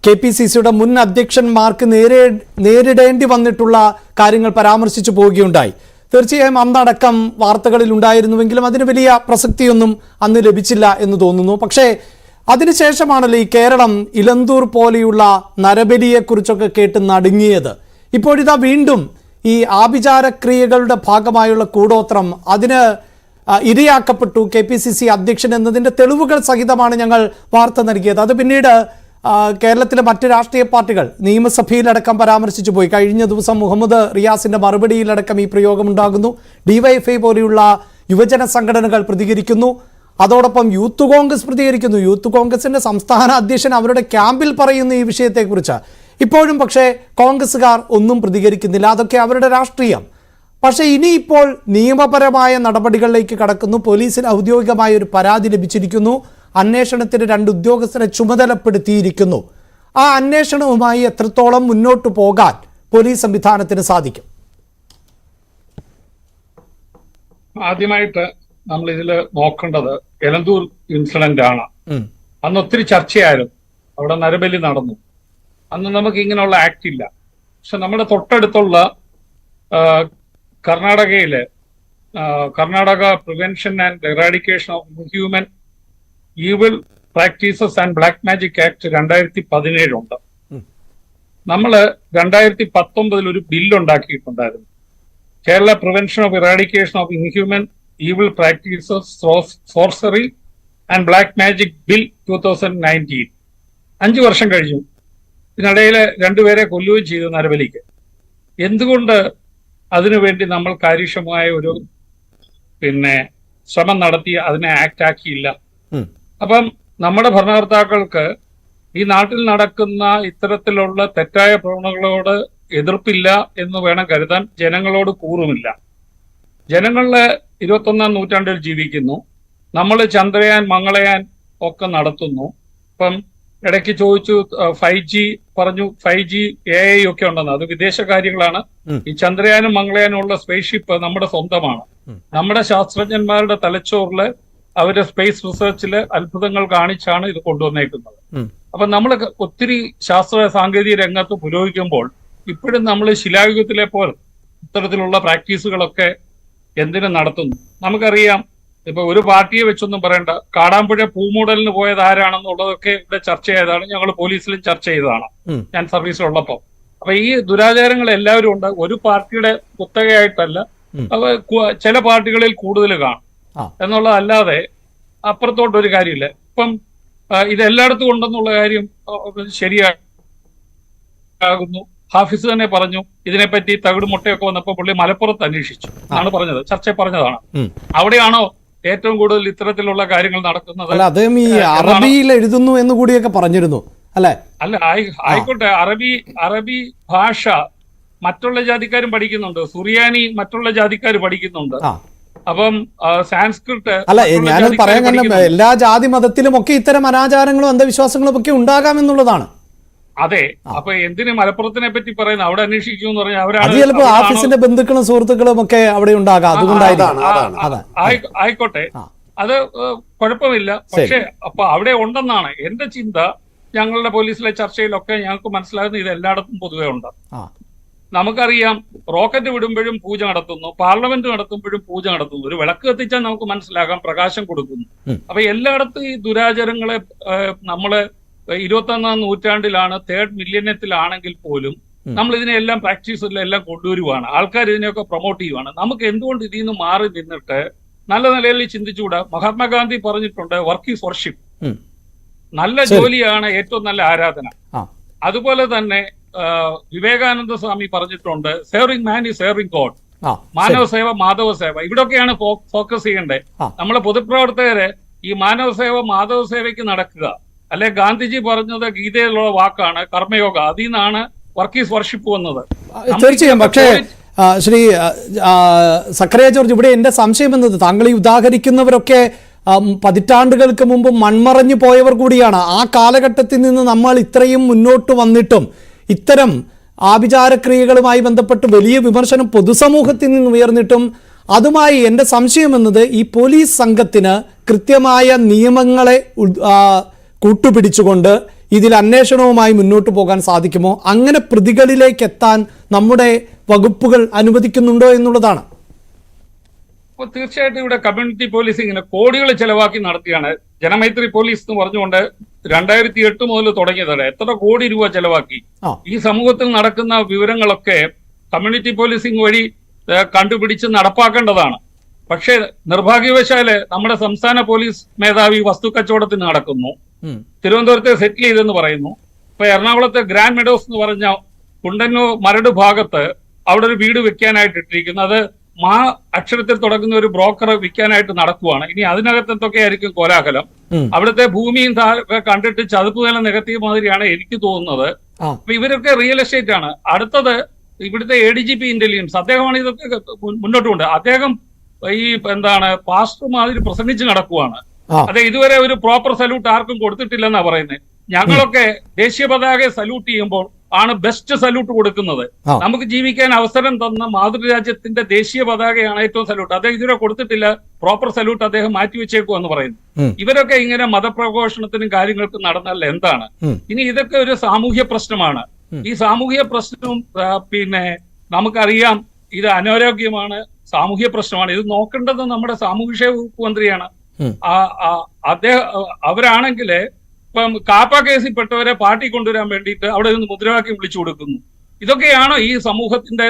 KPCCയുടെ മുൻ അധ്യക്ഷന്മാർക്ക് നേരിടേണ്ടി വന്നിട്ടുള്ള കാര്യങ്ങൾ പരാമർശിച്ചു പോവുകയുണ്ടായി. തീർച്ചയായും അന്നടക്കം വാർത്തകളിൽ ഉണ്ടായിരുന്നുവെങ്കിലും അതിന് വലിയ പ്രസക്തിയൊന്നും അന്ന് ലഭിച്ചില്ല എന്ന് തോന്നുന്നു. പക്ഷേ അതിനുശേഷമാണല്ലോ ഈ കേരളം ഇലന്തൂർ പോലെയുള്ള നരബലിയെക്കുറിച്ചൊക്കെ കേട്ട് നടുങ്ങിയത്. ഇപ്പോഴിതാ വീണ്ടും ഈ ആഭിചാരക്രിയകളുടെ ഭാഗമായുള്ള കൂടോത്രം, അതിന് ഇരയാക്കപ്പെട്ടു KPCC അധ്യക്ഷൻ എന്നതിൻ്റെ തെളിവുകൾ സഹിതമാണ് ഞങ്ങൾ വാർത്ത നൽകിയത്. അത് പിന്നീട് കേരളത്തിലെ മറ്റ് രാഷ്ട്രീയ പാർട്ടികൾ നിയമസഭയിലടക്കം പരാമർശിച്ചു പോയി. കഴിഞ്ഞ ദിവസം മുഹമ്മദ് റിയാസിന്റെ മറുപടിയിലടക്കം ഈ പ്രയോഗമുണ്ടാകുന്നു. DYFI പോലെയുള്ള യുവജന സംഘടനകൾ പ്രതികരിക്കുന്നു. അതോടൊപ്പം യൂത്ത് കോൺഗ്രസ് പ്രതികരിക്കുന്നു. യൂത്ത് കോൺഗ്രസിന്റെ സംസ്ഥാന അധ്യക്ഷൻ അവരുടെ ക്യാമ്പിൽ പറയുന്നു ഈ വിഷയത്തെക്കുറിച്ച്. ഇപ്പോഴും പക്ഷേ കോൺഗ്രസ്സുകാർ ഒന്നും പ്രതികരിക്കുന്നില്ല. അതൊക്കെ അവരുടെ രാഷ്ട്രീയം. പക്ഷേ ഇനിയിപ്പോൾ നിയമപരമായ നടപടികളിലേക്ക് കടക്കുന്നു. പോലീസിന് ഔദ്യോഗികമായ ഒരു പരാതി ലഭിച്ചിരിക്കുന്നു. അന്വേഷണത്തിന് 2 ഉദ്യോഗസ്ഥരെ ചുമതലപ്പെടുത്തിയിരിക്കുന്നു. ആ അന്വേഷണവുമായി എത്രത്തോളം മുന്നോട്ട് പോകാൻ പോലീസ് സംവിധാനത്തിന് സാധിക്കും? ആദ്യമായിട്ട് നമ്മൾ ഇതിൽ നോക്കേണ്ടത് എലന്തൂർ ഇൻസിഡന്റ് ആണ്. അന്ന് ഒത്തിരി ചർച്ചയായിരുന്നു. അവിടെ നരബലി നടന്നു. അന്ന് നമുക്ക് ഇങ്ങനെയുള്ള ആക്ട് ഇല്ല. പക്ഷെ നമ്മുടെ തൊട്ടടുത്തുള്ള കർണാടകയിലെ Karnataka prevention and eradication of human evil practices and black magic act 2017 ഉണ്ട്. നമ്മൾ 2019 ഒരു ബില്ലുണ്ടാക്കിയിട്ടുണ്ടായിരുന്നു. Kerala prevention of eradication of inhuman evil practices sorcery and black magic bill 2019. 5 വർഷം കഴിഞ്ഞു. ഇതിനിടയിൽ 2 പേരെ കൊല്ലുകയും ചെയ്തു നരബലിക്ക്. എന്തുകൊണ്ട് അതിനുവേണ്ടി നമ്മൾ കാര്യക്ഷമമായ ഒരു ശ്രമം നടത്തി അതിനെ ആക്ട് ആക്കിയില്ല? അപ്പം നമ്മുടെ ഭരണകർത്താക്കൾക്ക് ഈ നാട്ടിൽ നടക്കുന്ന ഇത്തരത്തിലുള്ള തെറ്റായ പ്രവണതകളോട് എതിർപ്പില്ല എന്ന് വേണം കരുതാൻ. ജനങ്ങളോട് കൂറുമില്ല. ജനങ്ങളിലെ 21ാം നൂറ്റാണ്ടിൽ ജീവിക്കുന്നു. നമ്മൾ ചന്ദ്രയാൻ മംഗളയാൻ ഒക്കെ നടത്തുന്നു. ഇപ്പം ഇടയ്ക്ക് ചോദിച്ചു 5G പറഞ്ഞു, 5G AI ഒക്കെ ഉണ്ടെന്ന്. അത് വിദേശ കാര്യങ്ങളാണ്. ഈ ചന്ദ്രയാനും മംഗളയാനും ഉള്ള സ്പേസ് ഷിപ്പ് നമ്മുടെ സ്വന്തമാണ്. നമ്മുടെ ശാസ്ത്രജ്ഞന്മാരുടെ തലച്ചോറില് അവരുടെ സ്പേസ് റിസർച്ചില് അത്ഭുതങ്ങൾ കാണിച്ചാണ് ഇത് കൊണ്ടുവന്നേക്കുന്നത്. അപ്പൊ നമ്മൾ ഒത്തിരി ശാസ്ത്ര സാങ്കേതിക രംഗത്ത് പുരോഗമിക്കുമ്പോൾ ഇപ്പോഴും നമ്മൾ ശിലായുഗത്തിലെ പോലെ ഇത്തരത്തിലുള്ള പ്രാക്ടീസുകളൊക്കെ എന്തിനു നടത്തുന്നു? നമുക്കറിയാം, ഇപ്പൊ ഒരു പാർട്ടിയെ വെച്ചൊന്നും പറയണ്ട. കാടാമ്പുഴ പൂമൂടലിന് പോയത് ആരാണെന്നുള്ളതൊക്കെ ഇവിടെ ചർച്ച ചെയ്തതാണ്. ഞങ്ങൾ പോലീസിലും ചർച്ച ചെയ്തതാണ് ഞാൻ സർവീസിലുള്ളപ്പോൾ. അപ്പൊ ഈ ദുരാചാരങ്ങൾ എല്ലാവരും ഉണ്ട്. ഒരു പാർട്ടിയുടെ കുത്തകയായിട്ടല്ല, ചില പാർട്ടികളിൽ കൂടുതൽ കാണും എന്നുള്ളതല്ലാതെ അപ്പുറത്തോട്ടൊരു കാര്യമില്ല. ഇപ്പം ഇതെല്ലായിടത്തും ഉണ്ടെന്നുള്ള കാര്യം ശരിയാകുന്നു. ഹാഫിസ് തന്നെ പറഞ്ഞു ഇതിനെപ്പറ്റി. തകിട് മുട്ടയൊക്കെ വന്നപ്പോൾ പുള്ളി മലപ്പുറത്ത് അന്വേഷിച്ചു എന്നാണ് പറഞ്ഞത്. ചർച്ച പറഞ്ഞതാണ്. അവിടെയാണോ ഏറ്റവും കൂടുതൽ ഇത്തരത്തിലുള്ള കാര്യങ്ങൾ നടക്കുന്നത്? അദ്ദേഹം ഈ അറബിയിൽ എഴുതുന്നു എന്ന് കൂടിയൊക്കെ പറഞ്ഞിരുന്നു അല്ലെ? അല്ല, ആയിക്കോട്ടെ. അറബി ഭാഷ മറ്റുള്ള ജാതിക്കാരും പഠിക്കുന്നുണ്ട്. സുറിയാനി മറ്റുള്ള ജാതിക്കാർ പഠിക്കുന്നുണ്ട്. അപ്പം സാൻസ്ക്രിറ്റ് അല്ല, ഞാനത് പറയാൻ കാരണം എല്ലാ ജാതി മതത്തിലും ഒക്കെ ഇത്തരം അനാചാരങ്ങളും അന്ധവിശ്വാസങ്ങളും ഒക്കെ ഉണ്ടാകാമെന്നുള്ളതാണ്. അതെ. അപ്പൊ എന്തിന് മലപ്പുറത്തിനെ പറ്റി പറയുന്നത്? അവിടെ അന്വേഷിക്കും എന്ന് പറഞ്ഞാൽ അവരാണ് ചിലപ്പോൾ ആഫീസിന്റെ ബന്ധുക്കളും സുഹൃത്തുക്കളും ഒക്കെ അവിടെ ഉണ്ടാകാം. ആയിക്കോട്ടെ, അത് കുഴപ്പമില്ല. പക്ഷെ അപ്പൊ അവിടെ ഉണ്ടെന്നാണ് എന്റെ ചിന്ത. ഞങ്ങളുടെ പോലീസിലെ ചർച്ചയിലൊക്കെ ഞങ്ങൾക്ക് മനസ്സിലാകുന്നത് ഇത് എല്ലായിടത്തും പൊതുവെ ഉണ്ട്. നമുക്കറിയാം, റോക്കറ്റ് വിടുമ്പോഴും പൂജ നടത്തുന്നു, പാർലമെന്റ് നടത്തുമ്പോഴും പൂജ നടത്തുന്നു. ഒരു വിളക്ക് കത്തിച്ചാൽ നമുക്ക് മനസ്സിലാകാം, പ്രകാശം കൊടുക്കുന്നു. അപ്പൊ എല്ലായിടത്തും ഈ ദുരാചാരങ്ങളെ നമ്മള് 21ാം നൂറ്റാണ്ടിലാണ്, 3rd മില്യനത്തിലാണെങ്കിൽ പോലും നമ്മൾ ഇതിനെല്ലാം പ്രാക്ടീസിലെല്ലാം കൊണ്ടുവരുവാണ്. ആൾക്കാർ ഇതിനെയൊക്കെ പ്രൊമോട്ട് ചെയ്യുവാണ്. നമുക്ക് എന്തുകൊണ്ട് ഇതിൽ നിന്ന് മാറി നിന്നിട്ട് നല്ല നിലയിൽ ചിന്തിച്ചുകൂടാ? മഹാത്മാഗാന്ധി പറഞ്ഞിട്ടുണ്ട്, വർക്ക് ഈസ് വർഷിപ്പ്. നല്ല ജോലിയാണ് ഏറ്റവും നല്ല ആരാധന. അതുപോലെ തന്നെ വിവേകാനന്ദ സ്വാമി പറഞ്ഞിട്ടുണ്ട്, saving man is saving God. ആ മാനവ സേവ മാധവ സേവ, ഇവിടൊക്കെയാണ് ഫോക്കസ് ചെയ്യേണ്ടത്. നമ്മളെ പൊതുപ്രവർത്തകര് ഈ മാനവ സേവ മാധവ സേവയ്ക്ക് നടക്കുക. അല്ലെ, ഗാന്ധിജി പറഞ്ഞത് ഗീതയിലുള്ള വാക്കാണ് കർമ്മയോഗ, അതിൽ നിന്നാണ് വർക്ക് ഈസ് വർഷിപ്പ് വന്നത്. തീർച്ചയായും. പക്ഷേ ശ്രീ സക്കറിയ ജോർജ്, ഇവിടെ എൻ്റെ സംശയം എന്നത് താങ്കൾ ഈ ഉദാഹരിക്കുന്നവരൊക്കെ പതിറ്റാണ്ടുകൾക്ക് മുമ്പ് മൺമറഞ്ഞു പോയവർ കൂടിയാണ്. ആ കാലഘട്ടത്തിൽ നിന്ന് നമ്മൾ ഇത്രയും മുന്നോട്ട് വന്നിട്ടും ഇത്തരം ആഭിചാരക്രിയകളുമായി ബന്ധപ്പെട്ട് വലിയ വിമർശനം പൊതുസമൂഹത്തിൽ നിന്ന് ഉയർന്നിട്ടും അതുമായി എൻ്റെ സംശയം എന്നത് ഈ പോലീസ് സംഘത്തിന് കൃത്യമായ നിയമങ്ങളെ കൂട്ടുപിടിച്ചുകൊണ്ട് ഇതിൽ അന്വേഷണവുമായി മുന്നോട്ട് പോകാൻ സാധിക്കുമോ? അങ്ങനെ പ്രതികളിലേക്ക് എത്താൻ നമ്മുടെ വകുപ്പുകൾ അനുവദിക്കുന്നുണ്ടോ എന്നുള്ളതാണ്. അപ്പോൾ തീർച്ചയായിട്ടും ഇവിടെ കമ്മ്യൂണിറ്റി പോലീസിങ്ങിന് കോടികൾ ചെലവാക്കി നടത്തിയാണ്. ജനമൈത്രി പോലീസ് എന്ന് പറഞ്ഞുകൊണ്ട് 2008 മുതൽ തുടങ്ങിയതാണ്. എത്ര കോടി രൂപ ചെലവാക്കി. ഈ സമൂഹത്തിൽ നടക്കുന്ന വിവരങ്ങളൊക്കെ കമ്മ്യൂണിറ്റി പോലീസിംഗ് വഴി കണ്ടുപിടിച്ച് നടപ്പാക്കേണ്ടതാണ്. പക്ഷേ നിർഭാഗ്യവശാല് നമ്മുടെ സംസ്ഥാന പോലീസ് മേധാവി വസ്തുക്കച്ചവടത്തിന് നടക്കുന്നു. തിരുവനന്തപുരത്തെ സെറ്റിൽ ചെയ്തെന്ന് പറയുന്നു. ഇപ്പൊ എറണാകുളത്തെ ഗ്രാൻഡ് മെഡോസ് എന്ന് പറഞ്ഞ കുണ്ടന്നൂർ മരട് ഭാഗത്ത് അവിടെ ഒരു വീട് വെക്കാനായിട്ട് ഇട്ടിരിക്കുന്നു. അത് മാ അക്ഷരത്തിൽ തുടങ്ങുന്ന ഒരു ബ്രോക്കർ വിൽക്കാനായിട്ട് നടക്കുവാണ്. ഇനി അതിനകത്ത് എന്തൊക്കെ ആയിരിക്കും കോലാഹലം. അവിടുത്തെ ഭൂമിയും കണ്ടിട്ട് ചതുപ്പ് നില നികത്തിയ മാതിരിയാണ് എനിക്ക് തോന്നുന്നത്. അപ്പൊ ഇവരൊക്കെ റിയൽ എസ്റ്റേറ്റ് ആണ്. അടുത്തത് ഇവിടുത്തെ ADGP ഇന്റലിജൻസ്, അദ്ദേഹമാണ് ഇതൊക്കെ മുന്നോട്ട് കൊണ്ട്. അദ്ദേഹം ഈ പാസ്റ്റർ മാതിരി പ്രസംഗിച്ച് നടക്കുവാണ്. അതെ, ഇതുവരെ ഒരു പ്രോപ്പർ സല്യൂട്ട് ആർക്കും കൊടുത്തിട്ടില്ലെന്നാ പറയുന്നത്. ഞങ്ങളൊക്കെ ദേശീയ പതാകയെ സല്യൂട്ട് ചെയ്യുമ്പോൾ ആണ് ബെസ്റ്റ് സല്യൂട്ട് കൊടുക്കുന്നത്. നമുക്ക് ജീവിക്കാൻ അവസരം തന്ന മാതൃരാജ്യത്തിന്റെ ദേശീയ പതാകയാണ് ഏറ്റവും സല്യൂട്ട്. അദ്ദേഹം ഇതുവരെ കൊടുത്തിട്ടില്ല. പ്രോപ്പർ സല്യൂട്ട് അദ്ദേഹം മാറ്റിവെച്ചേക്കുമെന്ന് പറയുന്നു. ഇവരൊക്കെ ഇങ്ങനെ മതപ്രഘോഷണത്തിനും കാര്യങ്ങൾക്കും നടന്നാൽ എന്താണ്? ഇനി ഇതൊക്കെ ഒരു സാമൂഹ്യ പ്രശ്നമാണ്. ഈ സാമൂഹ്യ പ്രശ്നവും നമുക്കറിയാം, ഇത് അനാരോഗ്യമാണ്, സാമൂഹ്യ പ്രശ്നമാണ്. ഇത് നോക്കേണ്ടത് നമ്മുടെ സാമൂഹ്യക്ഷേമ വകുപ്പ് മന്ത്രിയാണ്. അവരാണെങ്കിൽ ഇപ്പം കാപ്പ കേസിൽപ്പെട്ടവരെ പാർട്ടി കൊണ്ടുവരാൻ വേണ്ടിയിട്ട് അവിടെ നിന്ന് മുദ്രാവാക്യം വിളിച്ചു കൊടുക്കുന്നു. ഇതൊക്കെയാണോ ഈ സമൂഹത്തിന്റെ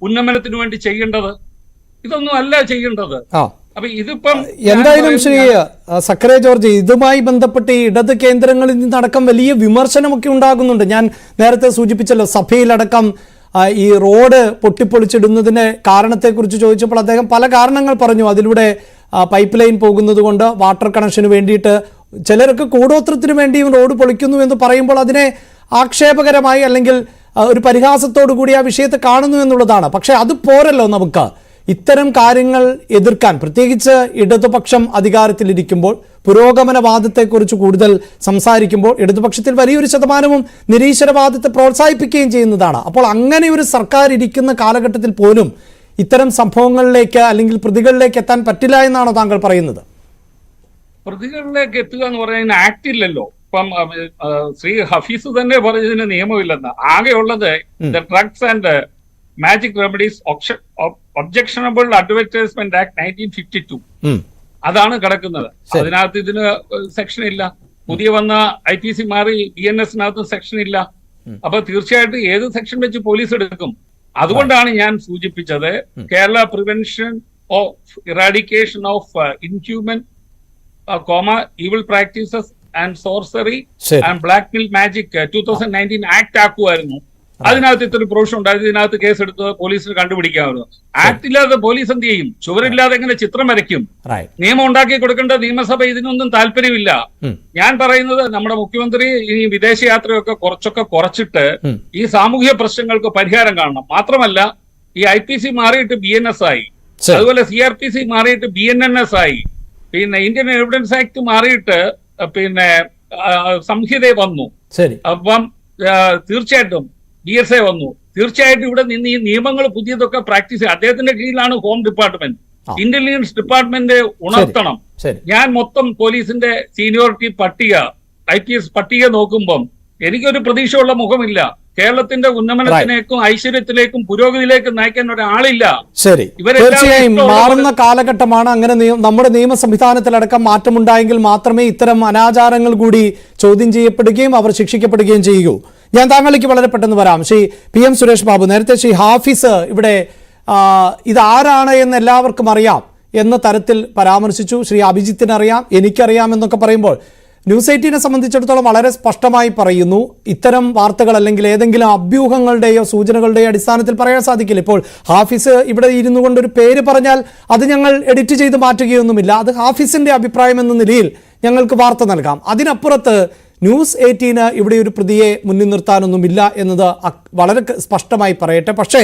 ഉന്നമനത്തിന് വേണ്ടി ചെയ്യേണ്ടത്? ഇതൊന്നും അല്ല ചെയ്യേണ്ടത്. അപ്പൊ ഇതിപ്പം എന്തായാലും ശ്രീ സക്കറിയ ജോർജ്, ഇതുമായി ബന്ധപ്പെട്ട് ഈ ഇടത് കേന്ദ്രങ്ങളിൽ നിന്നടക്കം വലിയ വിമർശനമൊക്കെ ഉണ്ടാകുന്നുണ്ട്. ഞാൻ നേരത്തെ സൂചിപ്പിച്ചല്ലോ, സഭയിലടക്കം ഈ റോഡ് പൊട്ടിപ്പൊളിച്ചിടുന്നതിന്റെ കാരണത്തെക്കുറിച്ച് ചോദിച്ചപ്പോൾ അദ്ദേഹം പല കാരണങ്ങൾ പറഞ്ഞു. അതിലൂടെ പൈപ്പ് ലൈൻ പോകുന്നത് കൊണ്ട് വാട്ടർ കണക്ഷന് വേണ്ടിയിട്ട്, ചിലരൊക്കെ കൂടോത്രത്തിന് വേണ്ടിയും റോഡ് പൊളിക്കുന്നു എന്ന് പറയുമ്പോൾ അതിനെ ആക്ഷേപകരമായി അല്ലെങ്കിൽ ഒരു പരിഹാസത്തോടു കൂടി ആ വിഷയത്തെ കാണുന്നു എന്നുള്ളതാണ്. പക്ഷേ അത് പോരല്ലോ. നമുക്ക് ഇത്തരം കാര്യങ്ങൾ എതിർക്കാൻ, പ്രത്യേകിച്ച് ഇടതുപക്ഷം അധികാരത്തിലിരിക്കുമ്പോൾ പുരോഗമനവാദത്തെക്കുറിച്ച് കൂടുതൽ സംസാരിക്കുമ്പോൾ ഇടതുപക്ഷത്തിൽ വലിയൊരു ശതമാനവും നിരീശ്വരവാദത്തെ പ്രോത്സാഹിപ്പിക്കുകയും ചെയ്യുന്നതാണ്. അപ്പോൾ അങ്ങനെ ഒരു സർക്കാർ ഇരിക്കുന്ന കാലഘട്ടത്തിൽ പോലും ഇത്തരം സംഭവങ്ങളിലേക്ക് അല്ലെങ്കിൽ പ്രതികളിലേക്ക് എത്താൻ പറ്റില്ല എന്നാണോ താങ്കൾ പറയുന്നത്? പ്രതികളിലേക്ക് എത്തുക എന്ന് പറയുന്ന ആക്ട് ഇല്ലല്ലോ. ഇപ്പം ശ്രീ ഹഫീസ് തന്നെ പറഞ്ഞതിന് നിയമമില്ലെന്ന്. ആകെയുള്ളത് drugs and magic remedies objectionable advertisement act 1952 അതാണ് കിടക്കുന്നത്. അതിനകത്ത് ഇതിന് സെക്ഷൻ ഇല്ല. പുതിയ വന്ന IPC മാറി BNS-നകത്ത് സെക്ഷൻ ഇല്ല. അപ്പൊ തീർച്ചയായിട്ടും ഏത് സെക്ഷൻ വെച്ച് പോലീസ് എടുക്കും? അതുകൊണ്ടാണ് ഞാൻ സൂചിപ്പിച്ചത് Kerala prevention of eradication of inhuman evil practices and sorcery and blackmail magic 2019 act ആക്കുമായിരുന്നു. അതിനകത്ത് ഇത്ര പ്രൊവിഷൻ ഉണ്ടായത്. ഇതിനകത്ത് കേസ് എടുത്ത് പോലീസിന് കണ്ടുപിടിക്കാമായിരുന്നു. ആക്ട് ഇല്ലാതെ പോലീസ് എന്ത് ചെയ്യും? ചുവരില്ലാതെ എങ്ങനെ ചിത്രം വരയ്ക്കും? നിയമം ഉണ്ടാക്കി കൊടുക്കേണ്ട നിയമസഭ ഇതിനൊന്നും താല്പര്യമില്ല. ഞാൻ പറയുന്നത് നമ്മുടെ മുഖ്യമന്ത്രി ഈ വിദേശയാത്രയൊക്കെ കുറച്ചിട്ട് ഈ സാമൂഹ്യ പ്രശ്നങ്ങൾക്ക് പരിഹാരം കാണണം. മാത്രമല്ല, ഈ IPC മാറിയിട്ട് BNS ആയി, അതുപോലെ CRPC മാറിയിട്ട് BNNS ആയി, ഇന്ത്യൻ എവിഡൻസ് ആക്ട് മാറിയിട്ട് സംഹിത വന്നു. അപ്പം തീർച്ചയായിട്ടും DSA വന്നു. തീർച്ചയായിട്ടും ഇവിടെ നിന്ന് ഈ നിയമങ്ങൾ പുതിയതൊക്കെ പ്രാക്ടീസ് ചെയ്യും. അദ്ദേഹത്തിന്റെ കീഴിലാണ് ഹോം ഡിപ്പാർട്ട്മെന്റ്. ഇന്റലിജൻസ് ഡിപ്പാർട്ട്മെന്റ് ഉണർത്തണം. ഞാൻ മൊത്തം പോലീസിന്റെ സീനിയോറിറ്റി പട്ടിക, IPS പട്ടിക നോക്കുമ്പം എനിക്കൊരു പ്രതീക്ഷയുള്ള മുഖമില്ല. കേരളത്തിന്റെ ഉന്നമനത്തിലേക്കും ഐശ്വര്യത്തിലേക്കും പുരോഗതിയിലേക്കും നയിക്കാൻ ഒരാളില്ല. ശരി, തീർച്ചയായും മാറുന്ന കാലഘട്ടമാണ്. അങ്ങനെ നമ്മുടെ നിയമ സംവിധാനത്തിലടക്കം മാറ്റമുണ്ടായെങ്കിൽ മാത്രമേ ഇത്തരം അനാചാരങ്ങൾ കൂടി ചോദ്യം ചെയ്യപ്പെടുകയും അവർ ശിക്ഷിക്കപ്പെടുകയും ചെയ്യൂ. ഞാൻ താങ്കളിലേക്ക് വളരെ പെട്ടെന്ന് വരാം. ശ്രീ PM സുരേഷ് ബാബു, നേരത്തെ ശ്രീ ഹാഫിസ് ഇവിടെ ഇതാരാണ് എന്ന് എല്ലാവർക്കും അറിയാം എന്ന തരത്തിൽ പരാമർശിച്ചു. ശ്രീ അഭിജിത്തിന് അറിയാം, എനിക്കറിയാം എന്നൊക്കെ പറയുമ്പോൾ ന്യൂസ് 18നെ സംബന്ധിച്ചിടത്തോളം വളരെ സ്പഷ്ടമായി പറയുന്നു, ഇത്തരം വാർത്തകൾ അല്ലെങ്കിൽ ഏതെങ്കിലും അഭ്യൂഹങ്ങളുടെയോ സൂചനകളുടെയോ അടിസ്ഥാനത്തിൽ പറയാൻ സാധിക്കില്ല. ഇപ്പോൾ ഹാഫിസ് ഇവിടെ ഇരുന്നു കൊണ്ടൊരു പേര് പറഞ്ഞാൽ അത് ഞങ്ങൾ എഡിറ്റ് ചെയ്ത് മാറ്റുകയൊന്നുമില്ല. അത് ഹാഫിസിന്റെ അഭിപ്രായം എന്ന നിലയിൽ ഞങ്ങൾക്ക് വാർത്ത നൽകാം. അതിനപ്പുറത്ത് ന്യൂസ് 18 ഇവിടെ ഒരു പ്രതിയെ മുന്നിൽ നിർത്താനൊന്നുമില്ല എന്നത് വളരെ സ്പഷ്ടമായി പറയട്ടെ. പക്ഷേ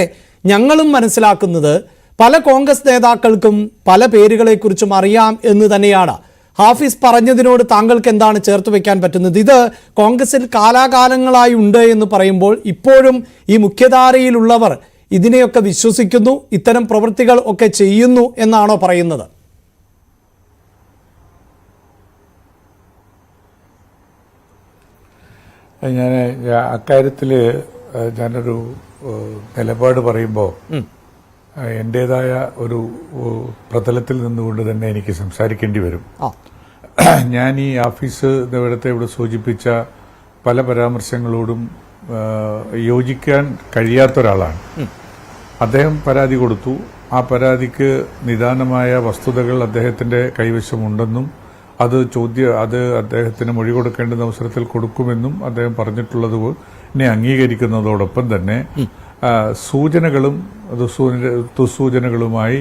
ഞങ്ങളും മനസ്സിലാക്കുന്നത് പല കോൺഗ്രസ് നേതാക്കൾക്കും പല പേരുകളെക്കുറിച്ചും അറിയാം എന്ന് തന്നെയാണ്. ഹാഫിസ് പറഞ്ഞതിനോട് താങ്കൾക്ക് എന്താണ് ചേർത്ത് വയ്ക്കാൻ പറ്റുന്നത്? ഇത് കോൺഗ്രസിൽ കാലാകാലങ്ങളായി ഉണ്ട് എന്ന് പറയുമ്പോൾ ഇപ്പോഴും ഈ മുഖ്യധാരയിലുള്ളവർ ഇതിനെയൊക്കെ വിശ്വസിക്കുന്നു, ഇത്തരം പ്രവൃത്തികൾ ഒക്കെ ചെയ്യുന്നു എന്നാണോ പറയുന്നത്? ഞാൻ അക്കാര്യത്തിൽ ഞാനൊരു നിലപാട് പറയുമ്പോൾ എൻ്റെതായ ഒരു പ്രതലത്തിൽ നിന്നുകൊണ്ട് തന്നെ എനിക്ക് സംസാരിക്കേണ്ടി വരും. ഞാൻ ഈ ആഫീസ് നേരത്തെ ഇവിടെ സൂചിപ്പിച്ച പല പരാമർശങ്ങളോടും യോജിക്കാൻ കഴിയാത്ത ഒരാളാണ്. അദ്ദേഹം പരാതി കൊടുത്തു. ആ പരാതിക്ക് നിദാനമായ വസ്തുതകൾ അദ്ദേഹത്തിന്റെ കൈവശമുണ്ടെന്നും അത് അദ്ദേഹത്തിന് മൊഴി കൊടുക്കേണ്ടുന്ന അവസരത്തിൽ കൊടുക്കുമെന്നും അദ്ദേഹം പറഞ്ഞിട്ടുള്ളത് അംഗീകരിക്കുന്നതോടൊപ്പം തന്നെ സൂചനകളും ദുസ്സൂചനകളുമായി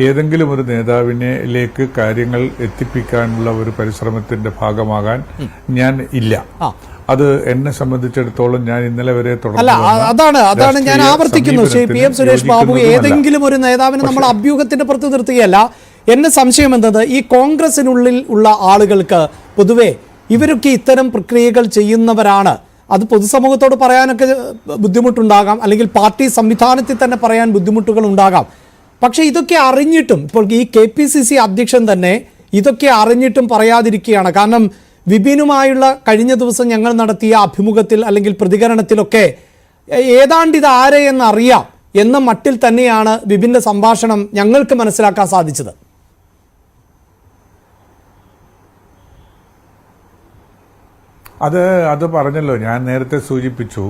ഏതെങ്കിലും ഒരു നേതാവിനിലേക്ക് കാര്യങ്ങൾ എത്തിപ്പിക്കാനുള്ള ഒരു പരിശ്രമത്തിന്റെ ഭാഗമാകാൻ ഞാൻ ഇല്ല. അത് എന്നെ സംബന്ധിച്ചിടത്തോളം ഞാൻ ഇന്നലെ വരെ അതാണ് ഞാൻ ആവർത്തിക്കുന്നു. ശ്രീ PM സുരേഷ് ബാബു ഏതെങ്കിലും ഒരു നേതാവിനെ നമ്മൾ അഭ്യൂഹത്തിന്റെ പുറത്ത് നിർത്തുകയല്ല. എന്നെ സംശയം എന്നത് ഈ കോൺഗ്രസിനുള്ളിൽ ഉള്ള ആളുകൾക്ക് പൊതുവെ ഇവരൊക്കെ ഇത്തരം പ്രക്രിയകൾ ചെയ്യുന്നവരാണ്. അത് പൊതുസമൂഹത്തോട് പറയാനൊക്കെ ബുദ്ധിമുട്ടുണ്ടാകാം, അല്ലെങ്കിൽ പാർട്ടി സംവിധാനത്തിൽ തന്നെ പറയാൻ ബുദ്ധിമുട്ടുകൾ ഉണ്ടാകാം. പക്ഷേ ഇതൊക്കെ അറിഞ്ഞിട്ടും ഇപ്പോൾ ഈ KPCC അധ്യക്ഷൻ തന്നെ ഇതൊക്കെ അറിഞ്ഞിട്ടും പറയാതിരിക്കുകയാണ്. കാരണം വിപിനുമായുള്ള കഴിഞ്ഞ ദിവസം ഞങ്ങൾ നടത്തിയ അഭിമുഖത്തിൽ അല്ലെങ്കിൽ പ്രതികരണത്തിലൊക്കെ ഏതാണ്ട് ഇത് ആരെയെന്ന് അറിയാം എന്ന മട്ടിൽ തന്നെയാണ് വിപിന്റെ സംഭാഷണം ഞങ്ങൾക്ക് മനസ്സിലാക്കാൻ സാധിച്ചത്. അത് പറഞ്ഞല്ലോ, ഞാൻ നേരത്തെ സൂചിപ്പിച്ചു.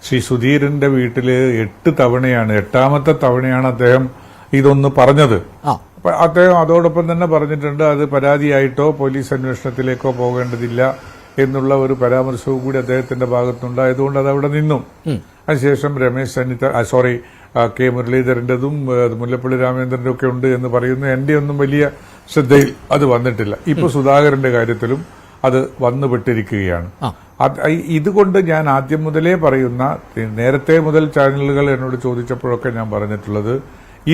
ശ്രീ സുധീരന്റെ വീട്ടില് 8 തവണയാണ്, 8ാമത്തെ തവണയാണ് അദ്ദേഹം ഇതൊന്ന് പറഞ്ഞത്. അപ്പൊ അദ്ദേഹം അതോടൊപ്പം തന്നെ പറഞ്ഞിട്ടുണ്ട് അത് പരാതിയായിട്ടോ പോലീസ് അന്വേഷണത്തിലേക്കോ പോകേണ്ടതില്ല എന്നുള്ള ഒരു പരാമർശവും കൂടി അദ്ദേഹത്തിന്റെ ഭാഗത്തുണ്ടായതുകൊണ്ട് അത് അവിടെ നിന്നു. അതിനുശേഷം രമേശ് ചെന്നിത്തല കെ മുരളീധരന്റെതും മുല്ലപ്പള്ളി രാമചന്ദ്രന്റെ ഒക്കെ ഉണ്ട് എന്ന് പറയുന്നു. എന്റെ ഒന്നും വലിയ ശ്രദ്ധയിൽ അത് വന്നിട്ടില്ല. ഇപ്പൊ സുധാകരന്റെ കാര്യത്തിലും അത് വന്നുപെട്ടിരിക്കുകയാണ്. ഇതുകൊണ്ട് ഞാൻ ആദ്യം മുതലേ പറയുന്ന, നേരത്തെ മുതൽ ചാനലുകൾ എന്നോട് ചോദിച്ചപ്പോഴൊക്കെ ഞാൻ പറഞ്ഞിട്ടുള്ളത്,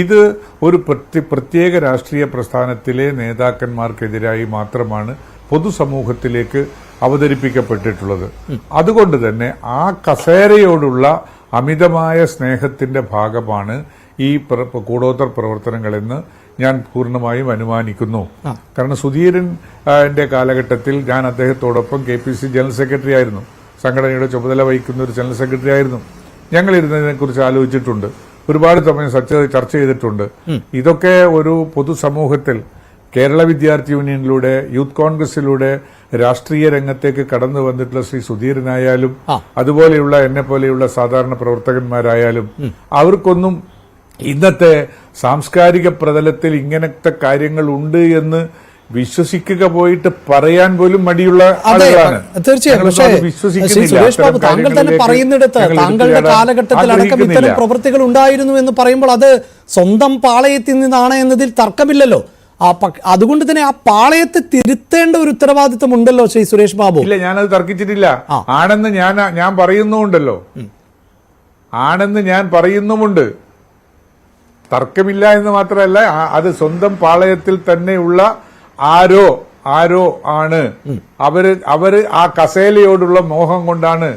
ഇത് ഒരു പ്രത്യേക രാഷ്ട്രീയ പ്രസ്ഥാനത്തിലെ നേതാക്കന്മാർക്കെതിരായി മാത്രമാണ് പൊതുസമൂഹത്തിലേക്ക് അവതരിപ്പിക്കപ്പെട്ടിട്ടുള്ളത്. അതുകൊണ്ട് തന്നെ ആ കസേരയോടുള്ള അമിതമായ സ്നേഹത്തിന്റെ ഭാഗമാണ് ഈ കൂടോത്തർ പ്രവർത്തനങ്ങളെന്ന് ഞാൻ പൂർണ്ണമായും അനുമാനിക്കുന്നു. കാരണം സുധീരന്റെ കാലഘട്ടത്തിൽ ഞാൻ അദ്ദേഹത്തോടൊപ്പം KPCC ജനറൽ സെക്രട്ടറി ആയിരുന്നു, സംഘടനയുടെ ചുമതല വഹിക്കുന്ന ഒരു ജനറൽ സെക്രട്ടറി ആയിരുന്നു. ഞങ്ങൾ ഇരുന്നതിനെക്കുറിച്ച് ആലോചിച്ചിട്ടുണ്ട്, ഒരുപാട് സമയം ചർച്ച ചെയ്തിട്ടുണ്ട്. ഇതൊക്കെ ഒരു പൊതുസമൂഹത്തിൽ കേരള വിദ്യാർത്ഥി യൂണിയനിലൂടെ, യൂത്ത് കോൺഗ്രസിലൂടെ രാഷ്ട്രീയ രംഗത്തേക്ക് കടന്നു വന്നിട്ടുള്ള ശ്രീ സുധീരനായാലും അതുപോലെയുള്ള എന്നെ പോലെയുള്ള സാധാരണ പ്രവർത്തകന്മാരായാലും അവർക്കൊന്നും ഇന്നത്തെ സാംസ്കാരിക പ്രതലത്തിൽ ഇങ്ങനത്തെ കാര്യങ്ങൾ ഉണ്ട് എന്ന് വിശ്വസിക്കുക പോയിട്ട് പറയാൻ പോലും മടിയുള്ള ആളുകളാണ്. തീർച്ചയായും താങ്കൾ തന്നെ പറയുന്നിടത്ത് താങ്കളുടെ കാലഘട്ടത്തിൽ അടക്കം ഇത്തരം പ്രവൃത്തികൾ ഉണ്ടായിരുന്നു എന്ന് പറയുമ്പോൾ അത് സ്വന്തം പാളയത്തിൽ നിന്നാണ് എന്നതിൽ തർക്കമില്ലല്ലോ. അതുകൊണ്ട് തന്നെ ആ പാളയത്തെ തിരുത്തേണ്ട ഒരു ഉത്തരവാദിത്വം ഉണ്ടല്ലോ ശ്രീ സുരേഷ് ബാബു. ഇല്ല, ഞാനത് തർക്കിച്ചിട്ടില്ല. ആണെന്ന് ഞാൻ പറയുന്നുണ്ടല്ലോ, ആണെന്ന് ഞാൻ പറയുന്നുമുണ്ട്. തർക്കമില്ല എന്ന് മാത്രമല്ല, അത് സ്വന്തം പാളയത്തിൽ തന്നെയുള്ള ആരോ ആണ്. അവര് ആ കസേലയോടുള്ള മോഹം കൊണ്ടാണ്,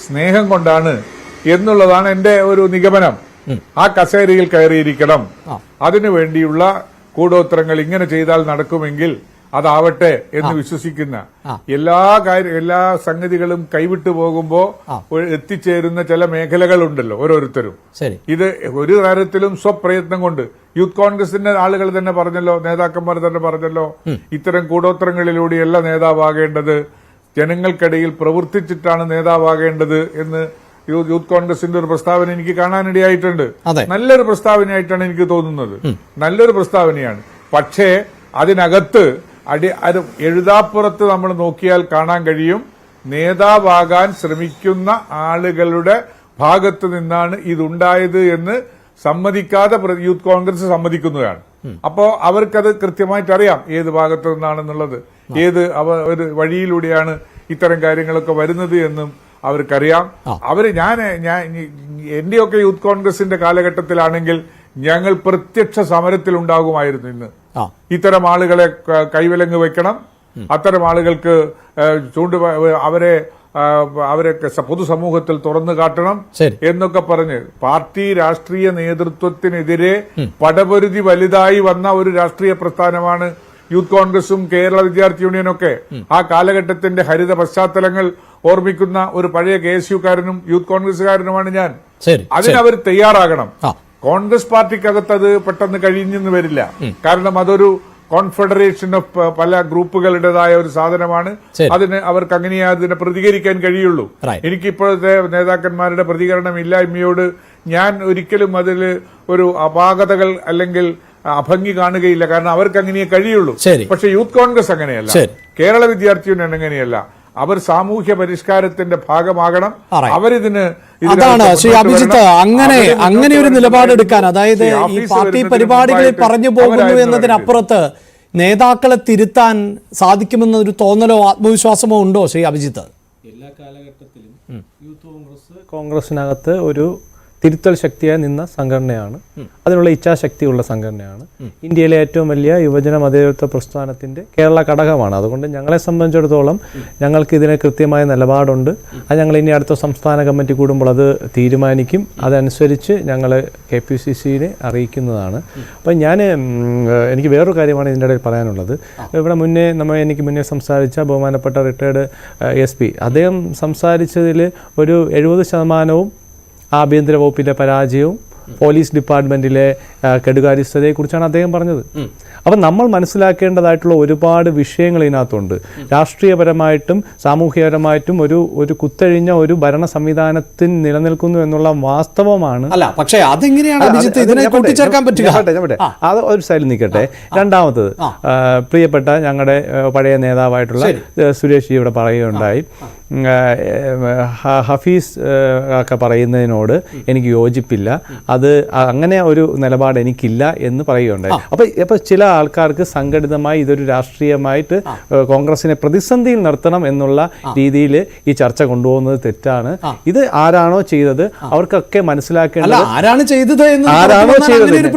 സ്നേഹം കൊണ്ടാണ് എന്നുള്ളതാണ് എന്റെ ഒരു നിഗമനം. ആ കസേരയിൽ കയറിയിരിക്കണം, അതിനു വേണ്ടിയുള്ള കൂടോത്രങ്ങൾ ഇങ്ങനെ ചെയ്താൽ നടക്കുമെങ്കിൽ അതാവട്ടെ എന്ന് വിശ്വസിക്കുന്ന എല്ലാ സംഗതികളും കൈവിട്ടു പോകുമ്പോ എത്തിച്ചേരുന്ന ചില മേഖലകളുണ്ടല്ലോ ഓരോരുത്തരും. ഇത് ഒരു തരത്തിലും സ്വപ്രയത്നം കൊണ്ട് യൂത്ത് കോൺഗ്രസിന്റെ ആളുകൾ തന്നെ പറഞ്ഞല്ലോ, നേതാക്കന്മാർ തന്നെ പറഞ്ഞല്ലോ, ഇത്തരം കൂടോത്രങ്ങളിലൂടെയല്ല നേതാവാകേണ്ടത്, ജനങ്ങൾക്കിടയിൽ പ്രവർത്തിച്ചിട്ടാണ് നേതാവാകേണ്ടത് എന്ന് യൂത്ത് കോൺഗ്രസിന്റെ ഒരു പ്രസ്താവന എനിക്ക് കാണാനിടയായിട്ടുണ്ട്. നല്ലൊരു പ്രസ്താവനയായിട്ടാണ് എനിക്ക് തോന്നുന്നത്. നല്ലൊരു പ്രസ്താവനയാണ്. പക്ഷേ അതിനകത്ത് എഴുതാപ്പുറത്ത് നമ്മൾ നോക്കിയാൽ കാണാൻ കഴിയും, നേതാവാകാൻ ശ്രമിക്കുന്ന ആളുകളുടെ ഭാഗത്ത് നിന്നാണ് ഇതുണ്ടായത് എന്ന് സമ്മതിക്കാതെ യൂത്ത് കോൺഗ്രസ് സമ്മതിക്കുന്നതാണ്. അപ്പോ അവർക്കത് കൃത്യമായിട്ട് അറിയാം ഏത് ഭാഗത്ത് നിന്നാണെന്നുള്ളത്, ഏത് ഒരു വഴിയിലൂടെയാണ് ഇത്തരം കാര്യങ്ങളൊക്കെ വരുന്നത് എന്നും അവർക്കറിയാം. എന്റെയൊക്കെ യൂത്ത് കോൺഗ്രസിന്റെ കാലഘട്ടത്തിലാണെങ്കിൽ ഞങ്ങൾ പ്രത്യക്ഷ സമരത്തിൽ ഉണ്ടാകുമായിരുന്നു. ഇന്ന് ഇത്തരം ആളുകളെ കൈവിലങ്ങ് വെക്കണം, അത്തരം ആളുകൾക്ക് അവരെ പൊതുസമൂഹത്തിൽ തുറന്നു കാട്ടണം എന്നൊക്കെ പറഞ്ഞ് പാർട്ടി രാഷ്ട്രീയ നേതൃത്വത്തിനെതിരെ പടപൊരുതി വലുതായി വന്ന ഒരു രാഷ്ട്രീയ പ്രസ്ഥാനമാണ് യൂത്ത് കോൺഗ്രസും കേരള വിദ്യാർത്ഥി യൂണിയനൊക്കെ. ആ കാലഘട്ടത്തിന്റെ ഹരിത പശ്ചാത്തലങ്ങൾ ഓർമ്മിക്കുന്ന ഒരു പഴയ KSUക്കാരനും യൂത്ത് കോൺഗ്രസുകാരനുമാണ് ഞാൻ. അതിനവർ തയ്യാറാകണം. കോൺഗ്രസ് പാർട്ടിക്കകത്ത് അത് പെട്ടെന്ന് കഴിഞ്ഞെന്ന് വരില്ല. കാരണം അതൊരു കോൺഫെഡറേഷൻ ഓഫ് പല ഗ്രൂപ്പുകളുടേതായ ഒരു സാധനമാണ്. അതിന് അവർക്ക് അങ്ങനെ അതിനെ പ്രതികരിക്കാൻ കഴിയുള്ളൂ. എനിക്കിപ്പോഴത്തെ നേതാക്കന്മാരുടെ പ്രതികരണം ഇല്ലായ്മയോട് ഞാൻ ഒരിക്കലും അതിൽ ഒരു അപാകതകൾ അല്ലെങ്കിൽ അഭംഗി കാണുകയില്ല. കാരണം അവർക്ക് അങ്ങനെ കഴിയുള്ളൂ. പക്ഷെ യൂത്ത് കോൺഗ്രസ് അങ്ങനെയല്ല, കേരള വിദ്യാർത്ഥി യൂണിയൻ അങ്ങനെയല്ല. അവർ സാമൂഹ്യ പരിഷ്കാരത്തിന്റെ ഭാഗമാകണം. അവരിതിന് അതാണ് ശ്രീ അഭിജിത്ത് അങ്ങനെ ഒരു നിലപാടെടുക്കാൻ, അതായത് ഈ പാർട്ടി പരിപാടികളിൽ പറഞ്ഞു പോകുന്നു എന്നതിനപ്പുറത്ത് നേതാക്കളെ തിരുത്താൻ സാധിക്കുമെന്നൊരു തോന്നലോ ആത്മവിശ്വാസമോ ഉണ്ടോ ശ്രീ അഭിജിത്ത്? എല്ലാ കാലഘട്ടത്തിലും യൂത്ത് കോൺഗ്രസിനകത്ത് ഒരു തിരുത്തൽ ശക്തിയായി നിന്ന സംഘടനയാണ്, അതിനുള്ള ഇച്ഛാശക്തിയുള്ള സംഘടനയാണ്. ഇന്ത്യയിലെ ഏറ്റവും വലിയ യുവജന മതേതരത്വ പ്രസ്ഥാനത്തിന്റെ കേരള ഘടകമാണ്. അതുകൊണ്ട് ഞങ്ങളെ സംബന്ധിച്ചിടത്തോളം ഞങ്ങൾക്ക് ഇതിന് കൃത്യമായ നിലപാടുണ്ട്. അത് ഞങ്ങൾ ഇനി അടുത്ത സംസ്ഥാന കമ്മിറ്റി കൂടുമ്പോൾ അത് തീരുമാനിക്കും. അതനുസരിച്ച് ഞങ്ങൾ KPCCനെ അറിയിക്കുന്നതാണ്. അപ്പം എനിക്ക് വേറൊരു കാര്യമാണ് ഇതിൻ്റെ ഇടയിൽ പറയാനുള്ളത്. ഇവിടെ എനിക്ക് മുന്നേ സംസാരിച്ച ബഹുമാനപ്പെട്ട റിട്ടയർഡ് SP അദ്ദേഹം സംസാരിച്ചതിൽ ഒരു 70% ആഭ്യന്തര വകുപ്പിലെ പരാജയവും പോലീസ് ഡിപ്പാർട്ട്മെന്റിലെ കെടുകാര്യസ്ഥതയെക്കുറിച്ചാണ് അദ്ദേഹം പറഞ്ഞത്. അപ്പം നമ്മൾ മനസ്സിലാക്കേണ്ടതായിട്ടുള്ള ഒരുപാട് വിഷയങ്ങൾ ഇതിനകത്തുണ്ട്. രാഷ്ട്രീയപരമായിട്ടും സാമൂഹ്യപരമായിട്ടും ഒരു കുത്തഴിഞ്ഞ ഒരു ഭരണ സംവിധാനത്തിൽ നിലനിൽക്കുന്നു എന്നുള്ള വാസ്തവമാണ്. അല്ല, പക്ഷേ അതെങ്ങനെയാണ് അത് ഒരു സൈഡിൽ നിൽക്കട്ടെ. രണ്ടാമത്തത്, പ്രിയപ്പെട്ട ഞങ്ങളുടെ പഴയ നേതാവായിട്ടുള്ള സുരേഷ് ഇവിടെ പറയുകയുണ്ടായി, ഹഫീസ് ഒക്കെ പറയുന്നതിനോട് എനിക്ക് യോജിപ്പില്ല, അത് അങ്ങനെ ഒരു നിലപാട് എനിക്കില്ല എന്ന് പറയുകയുണ്ടായി. അപ്പൊ ചില ആൾക്കാർക്ക് സംഘടിതമായി ഇതൊരു രാഷ്ട്രീയമായിട്ട് കോൺഗ്രസിനെ പ്രതിസന്ധിയിൽ നിർത്തണം എന്നുള്ള രീതിയിൽ ഈ ചർച്ച കൊണ്ടുപോകുന്നത് തെറ്റാണ്. ഇത് ആരാണോ ചെയ്തത് അവർക്കൊക്കെ മനസ്സിലാക്കേണ്ടത് ആരാണ് ചെയ്തത്,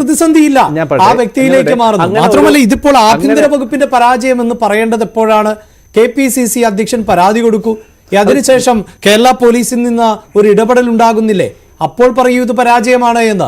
പ്രതിസന്ധിയില്ല, ആ വ്യക്തിയിലേക്ക് മാറുന്നു. മാത്രമല്ല, ഇതിപ്പോൾ ആഭ്യന്തര വകുപ്പിന്റെ പരാജയം എന്ന് പറയേണ്ടത് എപ്പോഴാണ്? KPCC അധ്യക്ഷൻ പരാതി കൊടുക്കൂ, അതിനുശേഷം കേരള പോലീസിൽ നിന്ന് ഒരു ഇടപെടൽ ഉണ്ടാകുന്നില്ലേ? അപ്പോൾ പറയൂ ഇത് പരാജയമാണ് എന്ന്.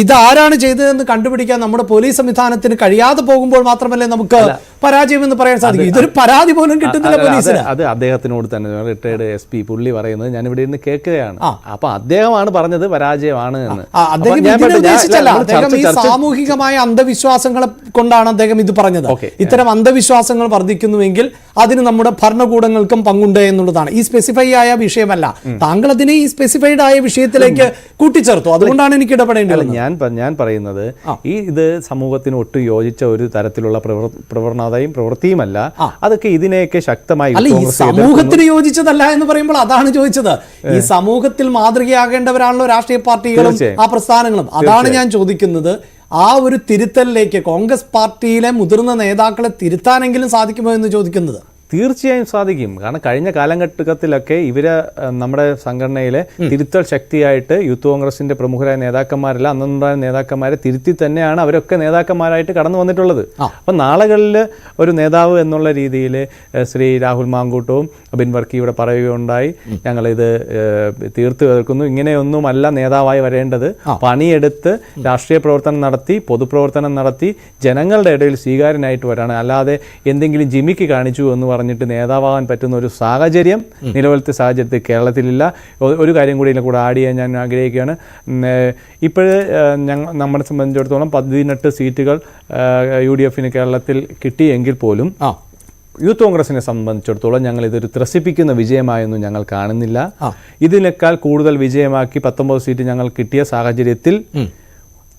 ഇതാരാണ് ചെയ്തതെന്ന് കണ്ടുപിടിക്കാൻ നമ്മുടെ പോലീസ് സംവിധാനത്തിന് കഴിയാതെ പോകുമ്പോൾ മാത്രമല്ലേ നമുക്ക് പരാജയം എന്ന് പറയാൻ സാധിക്കും. ഇതൊരു പരാതി പോലും കിട്ടുന്നില്ല പോലീസിന്. അത് അദ്ദേഹത്തിനോട് തന്നെ റിട്ടയർഡ് SP പുള്ളി പറയുന്നത് ഞാൻ ഇവിടെ ഇരുന്ന് കേൾക്കുകയാണ്. അപ്പൊ അദ്ദേഹമാണ് പറഞ്ഞത് പരാജയമാണ് എന്ന്. അദ്ദേഹം ഈ സാമൂഹികമായ അന്ധവിശ്വാസങ്ങളെ കൊണ്ടാണ് അദ്ദേഹം ഇത് പറഞ്ഞത്. ഇത്തരം അന്ധവിശ്വാസങ്ങൾ വർദ്ധിക്കുന്നുവെങ്കിൽ അതിന് നമ്മുടെ ഭരണകൂടങ്ങൾക്കും പങ്കുണ്ട് എന്നുള്ളതാണ്. ഈ സ്പെസിഫൈ ആയ വിഷയമല്ല, താങ്കൾ അതിനെ ഈ സ്പെസിഫൈഡ് ആയ വിഷയത്തിലേക്ക് കൂട്ടിച്ചേർത്തു. അതുകൊണ്ടാണ് എനിക്ക് ഇടപെടേണ്ടത്. ഞാൻ പറയുന്നത് ഇത് സമൂഹത്തിന് ഒട്ടും യോജിച്ച ഒരു തരത്തിലുള്ള പ്രവൃത്തിയുമല്ല. അതൊക്കെ ഇതിനെയൊക്കെ ശക്തമായി സമൂഹത്തിന് യോജിച്ചതല്ല എന്ന് പറയുമ്പോൾ അതാണ് ചോദിച്ചത്. ഈ സമൂഹത്തിൽ മാതൃകയാകേണ്ടവരാണല്ലോ രാഷ്ട്രീയ പാർട്ടികളും ആ പ്രസ്ഥാനങ്ങളും. അതാണ് ഞാൻ ചോദിക്കുന്നത്. ആ ഒരു തിരുത്തലിലേക്ക് കോൺഗ്രസ് പാർട്ടിയിലെ മുതിർന്ന നേതാക്കളെ തിരുത്താനെങ്കിലും സാധിക്കുമോ എന്ന് ചോദിക്കുന്നത്. തീർച്ചയായും സാധിക്കും. കാരണം കഴിഞ്ഞ കാലഘട്ടത്തിലൊക്കെ നമ്മുടെ സംഘടനയിലെ തിരുത്തൽ ശക്തിയായിട്ട് യൂത്ത് കോൺഗ്രസിന്റെ പ്രമുഖരായ നേതാക്കന്മാരല്ല, അന്നുണ്ടായ നേതാക്കന്മാരെ തിരുത്തി തന്നെയാണ് അവരൊക്കെ നേതാക്കന്മാരായിട്ട് കടന്നു വന്നിട്ടുള്ളത്. അപ്പം നാളുകളിൽ ഒരു നേതാവ് എന്നുള്ള രീതിയിൽ ശ്രീ രാഹുൽ മാങ്കൂട്ടവും ബിൻ വർക്കി ഇവിടെ പറയുകയുണ്ടായി, ഞങ്ങളിത് തീർത്തു കേൾക്കുന്നു, ഇങ്ങനെയൊന്നുമല്ല നേതാവായി വരേണ്ടത്, പണിയെടുത്ത് രാഷ്ട്രീയ പ്രവർത്തനം നടത്തി പൊതുപ്രവർത്തനം നടത്തി ജനങ്ങളുടെ ഇടയിൽ സ്വീകാര്യനായിട്ട് വരാണ്, അല്ലാതെ എന്തെങ്കിലും ജിമിക്ക് കാണിച്ചു എന്ന് പറഞ്ഞിട്ട് നേതാവാകാൻ പറ്റുന്ന ഒരു സാഹചര്യം നിലവിലത്തെ സാഹചര്യത്തിൽ കേരളത്തിലില്ല. ഒരു കാര്യം കൂടി ഇതിനെ കൂടെ ആഡ് ചെയ്യാൻ ഞാൻ ആഗ്രഹിക്കുകയാണ്. ഇപ്പോഴ് നമ്മളെ സംബന്ധിച്ചിടത്തോളം 18 സീറ്റുകൾ UDFന് കേരളത്തിൽ കിട്ടിയെങ്കിൽ പോലും യൂത്ത് കോൺഗ്രസിനെ സംബന്ധിച്ചിടത്തോളം ഞങ്ങൾ ഇതൊരു ത്രസിപ്പിക്കുന്ന വിജയമായൊന്നും ഞങ്ങൾ കാണുന്നില്ല. ഇതിനേക്കാൾ കൂടുതൽ വിജയമാക്കി 19 സീറ്റ് ഞങ്ങൾ കിട്ടിയ സാഹചര്യത്തിൽ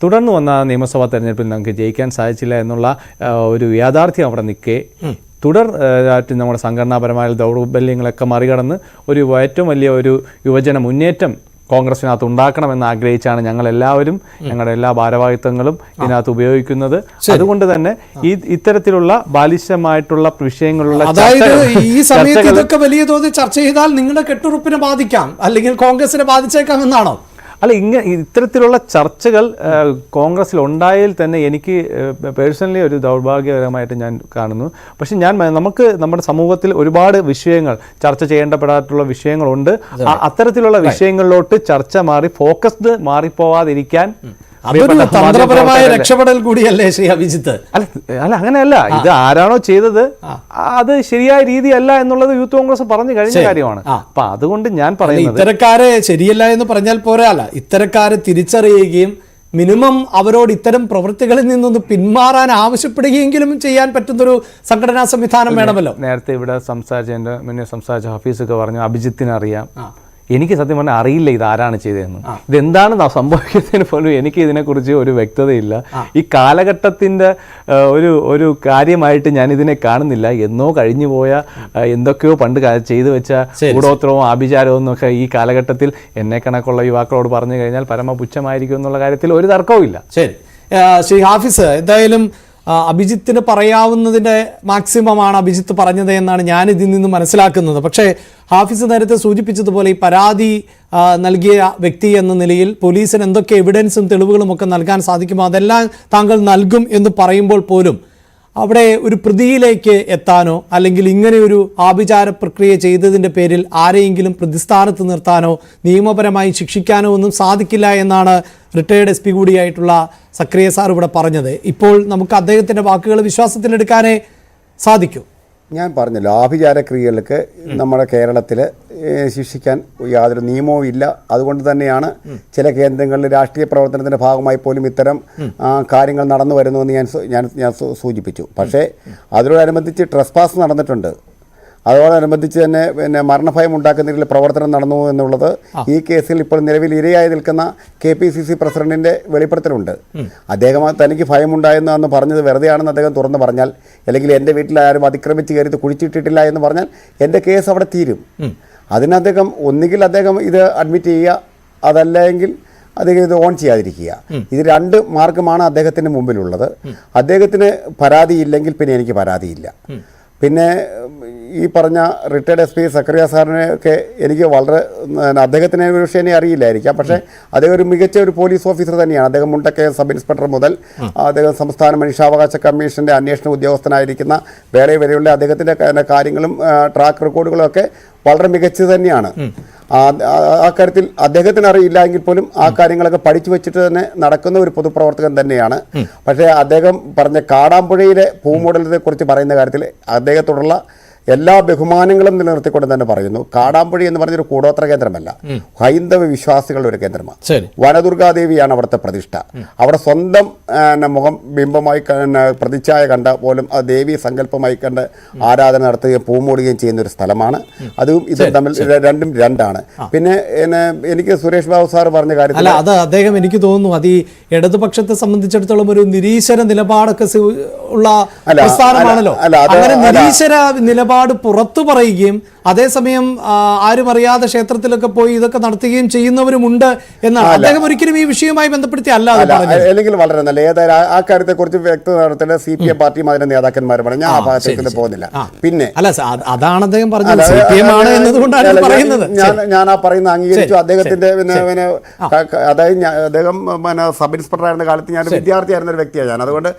തുടർന്ന് വന്ന നിയമസഭാ തെരഞ്ഞെടുപ്പിൽ നമുക്ക് ജയിക്കാൻ സാധിച്ചില്ല എന്നുള്ള ഒരു യാഥാർത്ഥ്യം അവിടെ നിൽക്കെ നമ്മുടെ സംഘടനാപരമായ ദൗർബല്യങ്ങളൊക്കെ മറികടന്ന് ഒരു ഏറ്റവും വലിയ ഒരു യുവജന മുന്നേറ്റം കോൺഗ്രസിനകത്ത് ഉണ്ടാക്കണമെന്ന് ആഗ്രഹിച്ചാണ് ഞങ്ങളെല്ലാവരും ഞങ്ങളുടെ എല്ലാ ഭാരവാഹിത്വങ്ങളും ഇതിനകത്ത് ഉപയോഗിക്കുന്നത്. അതുകൊണ്ട് തന്നെ ഇത്തരത്തിലുള്ള ബാലിശമായിട്ടുള്ള വിഷയങ്ങളുള്ള അതായത് ഈ സമയത്ത് ഇതൊക്കെ വലിയ തോതിൽ ചർച്ച ചെയ്താൽ നിങ്ങളുടെ കെട്ടുറപ്പിനെ ബാധിക്കാം, അല്ലെങ്കിൽ കോൺഗ്രസിനെ ബാധിച്ചേക്കാം എന്നാണോ? അല്ല, ഇത്തരത്തിലുള്ള ചർച്ചകൾ കോൺഗ്രസിൽ ഉണ്ടായതിൽ തന്നെ എനിക്ക് പേഴ്സണലി ഒരു ദൗർഭാഗ്യകരമായിട്ട് ഞാൻ കാണുന്നു. പക്ഷെ നമുക്ക് നമ്മുടെ സമൂഹത്തിൽ ഒരുപാട് വിഷയങ്ങൾ ചർച്ച ചെയ്യേണ്ടപ്പെടാത്തുള്ള വിഷയങ്ങളുണ്ട്. അത്തരത്തിലുള്ള വിഷയങ്ങളിലോട്ട് ചർച്ച മാറി ഫോക്കസ്ഡ് മാറിപ്പോവാതിരിക്കാൻ അതൊരു തന്ത്രപരമായ രക്ഷപ്പെടൽ കൂടിയല്ലേ ശ്രീ അഭിജിത്ത്? അല്ല അങ്ങനെയല്ല, ഇത് ആരാണോ ചെയ്തത് അത് ശരിയായ രീതിയല്ല എന്നുള്ളത് യൂത്ത് കോൺഗ്രസ് പറഞ്ഞു കഴിഞ്ഞ കാര്യമാണ്. അപ്പൊ അതുകൊണ്ട് ഞാൻ പറയുന്നത് ഇത്തരക്കാരെ ശരിയല്ല എന്ന് പറഞ്ഞാൽ പോരാല്ല, ഇത്തരക്കാരെ തിരിച്ചറിയുകയും മിനിമം അവരോട് ഇത്തരം പ്രവൃത്തികളിൽ നിന്നൊന്ന് പിന്മാറാൻ ആവശ്യപ്പെടുകയെങ്കിലും ചെയ്യാൻ പറ്റുന്നൊരു സംഘടനാ സംവിധാനം വേണമല്ലോ. നേരത്തെ ഇവിടെ സംസാരിച്ച മുന്നേ സംസാരിച്ച ഹഫീസൊക്കെ പറഞ്ഞു അഭിജിത്തിന് അറിയാം. എനിക്ക് സത്യം പറഞ്ഞാൽ അറിയില്ല ഇത് ആരാണ് ചെയ്തതെന്ന്, ഇതെന്താണ് സംഭവിക്കുന്നതിന് പോലും എനിക്ക് ഇതിനെക്കുറിച്ച് ഒരു വ്യക്തതയില്ല. ഈ കാലഘട്ടത്തിൻ്റെ ഒരു കാര്യമായിട്ട് ഞാൻ ഇതിനെ കാണുന്നില്ല. എന്നോ കഴിഞ്ഞു പോയ എന്തൊക്കെയോ പണ്ട് ചെയ്തു വെച്ച കൂടോത്രവും ആഭിചാരവും എന്നൊക്കെ ഈ കാലഘട്ടത്തിൽ എന്നെ കണക്കുള്ള യുവാക്കളോട് പറഞ്ഞു കഴിഞ്ഞാൽ പരമപുച്ഛമായിരിക്കും എന്നുള്ള കാര്യത്തിൽ ഒരു തർക്കവും ഇല്ല. ശരി, ശ്രീ ഹാഫിസ്, എന്തായാലും അഭിജിത്തിന് പറയാവുന്നതിൻ്റെ മാക്സിമമാണ് അഭിജിത്ത് പറഞ്ഞത് എന്നാണ് ഞാൻ ഇതിൽ നിന്ന് മനസ്സിലാക്കുന്നത്. പക്ഷേ ഹാഫിസ് നേരത്തെ സൂചിപ്പിച്ചതുപോലെ ഈ പരാതി നൽകിയ വ്യക്തി എന്ന നിലയിൽ പോലീസിന് എന്തൊക്കെ എവിഡൻസും തെളിവുകളും ഒക്കെ നൽകാൻ സാധിക്കുമോ അതെല്ലാം താങ്കൾ നൽകും എന്ന് പറയുമ്പോൾ പോലും അവിടെ ഒരു പ്രതിയിലേക്ക് എത്താനോ അല്ലെങ്കിൽ ഇങ്ങനെ ഒരു ആഭിചാര പ്രക്രിയ ചെയ്തതിൻ്റെ പേരിൽ ആരെയെങ്കിലും പ്രതിസ്ഥാനത്ത് നിർത്താനോ നിയമപരമായി ശിക്ഷിക്കാനോ ഒന്നും സാധിക്കില്ല എന്നാണ് റിട്ടയേർഡ് SP കൂടിയായിട്ടുള്ള സക്രിയ സാർ ഇവിടെ പറഞ്ഞത്. ഇപ്പോൾ നമുക്ക് അദ്ദേഹത്തിൻ്റെ വാക്കുകൾ വിശ്വാസത്തിലെടുക്കാനേ സാധിക്കൂ. ഞാൻ പറഞ്ഞല്ലോ, ആഭിചാരക്രിയകൾക്ക് നമ്മുടെ കേരളത്തിൽ ശിക്ഷിക്കാൻ യാതൊരു നിയമവും ഇല്ല. അതുകൊണ്ട് തന്നെയാണ് ചില കേന്ദ്രങ്ങളിൽ രാഷ്ട്രീയ പ്രവർത്തനത്തിൻ്റെ ഭാഗമായി പോലും ഇത്തരം കാര്യങ്ങൾ നടന്നു വരുന്നുവെന്ന് ഞാൻ സൂചിപ്പിച്ചു. പക്ഷേ അതിനോടനുബന്ധിച്ച് ട്രസ്പാസ് നടന്നിട്ടുണ്ട്. അതോടനുബന്ധിച്ച് തന്നെ പിന്നെ മരണഭയം ഉണ്ടാക്കുന്ന രീതിയിൽ പ്രവർത്തനം നടന്നു എന്നുള്ളത് ഈ കേസിൽ ഇപ്പോൾ നിലവിൽ ഇരയായി നിൽക്കുന്ന KPCC പ്രസിഡന്റിന്റെ വെളിപ്പെടുത്തലുണ്ട്. അദ്ദേഹം തനിക്ക് ഭയമുണ്ടായെന്ന് പറഞ്ഞത് വെറുതെയാണെന്ന് അദ്ദേഹം തുറന്നു പറഞ്ഞാൽ, അല്ലെങ്കിൽ എൻ്റെ വീട്ടിൽ ആരും അതിക്രമിച്ച് കയറി കുഴിച്ചിട്ടിട്ടില്ല എന്ന് പറഞ്ഞാൽ എൻ്റെ കേസ് അവിടെ തീരും. അതിന് അദ്ദേഹം ഒന്നുകിൽ അദ്ദേഹം ഇത് അഡ്മിറ്റ് ചെയ്യുക, അതല്ലെങ്കിൽ അദ്ദേഹം ഇത് ഓൺ ചെയ്യാതിരിക്കുക. ഇത് രണ്ട് മാർഗമാണ് അദ്ദേഹത്തിന് മുമ്പിലുള്ളത്. അദ്ദേഹത്തിന് പരാതിയില്ലെങ്കിൽ പിന്നെ എനിക്ക് പരാതിയില്ല. പിന്നെ ഈ പറഞ്ഞ റിട്ടയർഡ് SP സക്രിയ സാറിനെയൊക്കെ എനിക്ക് വളരെ അദ്ദേഹത്തിനെ ഒരു പക്ഷേ എന്നെ അറിയില്ലായിരിക്കാം. പക്ഷേ അദ്ദേഹം ഒരു മികച്ച ഒരു പോലീസ് ഓഫീസർ തന്നെയാണ്. അദ്ദേഹം മുണ്ടക്കയ സബ് ഇൻസ്പെക്ടർ മുതൽ അദ്ദേഹം സംസ്ഥാന മനുഷ്യാവകാശ കമ്മീഷൻ്റെ അന്വേഷണ ഉദ്യോഗസ്ഥനായിരിക്കുന്ന വരെയുള്ള അദ്ദേഹത്തിൻ്റെ കാര്യങ്ങളും ട്രാക്ക് റെക്കോർഡുകളും ഒക്കെ വളരെ മികച്ചത് തന്നെയാണ്. ആ കാര്യത്തിൽ അദ്ദേഹത്തിന് അറിയില്ല എങ്കിൽ പോലും ആ കാര്യങ്ങളൊക്കെ പഠിച്ചു വെച്ചിട്ട് തന്നെ നടക്കുന്ന ഒരു പൊതുപ്രവർത്തകൻ തന്നെയാണ്. പക്ഷേ അദ്ദേഹം പറഞ്ഞ കാടാമ്പുഴയിലെ ഭൂമോഡലിനെ കുറിച്ച് പറയുന്ന കാര്യത്തിൽ അദ്ദേഹത്തോടുള്ള എല്ലാ ബഹുമാനങ്ങളും നിലനിർത്തിക്കൊണ്ട് തന്നെ പറയുന്നു. കാടാമ്പുഴി എന്ന് പറഞ്ഞൊരു കൂടോത്ര കേന്ദ്രമല്ല, ഹൈന്ദവ വിശ്വാസികളുടെ ഒരു കേന്ദ്രമാണ്. വനദുർഗാദേവിയാണ് അവിടുത്തെ പ്രതിഷ്ഠ. അവിടെ സ്വന്തം മുഖം ബിംബമായി പ്രതിച്ഛായ കണ്ട പോലും ആ ദേവീ സങ്കല്പമായി കണ്ട് ആരാധന നടത്തുകയും പൂമൂടുകയും ചെയ്യുന്ന ഒരു സ്ഥലമാണ്. അതും ഇത് തമ്മിൽ രണ്ടും രണ്ടാണ്. പിന്നെ എനിക്ക് സുരേഷ് ബാബു സാർ പറഞ്ഞ കാര്യത്തിൽ അത് അദ്ദേഹം എനിക്ക് തോന്നുന്നു അത് ഈ ഇടതുപക്ഷത്തെ സംബന്ധിച്ചിടത്തോളം ഒരു നിരീശ്വര നിലപാടൊക്കെ ഉള്ള പ്രസ്ഥാനമാണല്ലോ. അങ്ങനെ നിരീശ്വര നിലപാട് പുറത്തു പറയുകയും അതേസമയം ആരും അറിയാതെ ക്ഷേത്രത്തിലൊക്കെ പോയി ഇതൊക്കെ നടത്തുകയും ചെയ്യുന്നവരുമുണ്ട് എന്നാണ്. അദ്ദേഹം ഒരിക്കലും ഈ വിഷയവുമായി ബന്ധപ്പെടുത്തി അല്ലെങ്കിൽ വളരെ നല്ല ഏതായാലും ആ കാര്യത്തെക്കുറിച്ച് വ്യക്തത നടത്തേണ്ട CPM പാർട്ടിയും അതിന്റെ നേതാക്കന്മാരും പറഞ്ഞു. ഞാൻ ആ ഭാഗത്തേക്ക് പോകുന്നില്ല. പിന്നെ അതാണ് അദ്ദേഹം പറഞ്ഞത്, CPM ആണ് എന്നതുകൊണ്ടാണ് പറയുന്നത്. ഞാൻ ആ പറയുന്ന അംഗീകരിച്ചു. അദ്ദേഹത്തിന്റെ അതായത് അദ്ദേഹം സബ് ഇൻസ്പെക്ടർ ആയിരുന്ന കാലത്ത് ഞാൻ വിദ്യാർത്ഥിയായിരുന്ന ഒരു വ്യക്തിയാണ് ഞാൻ. അതുകൊണ്ട്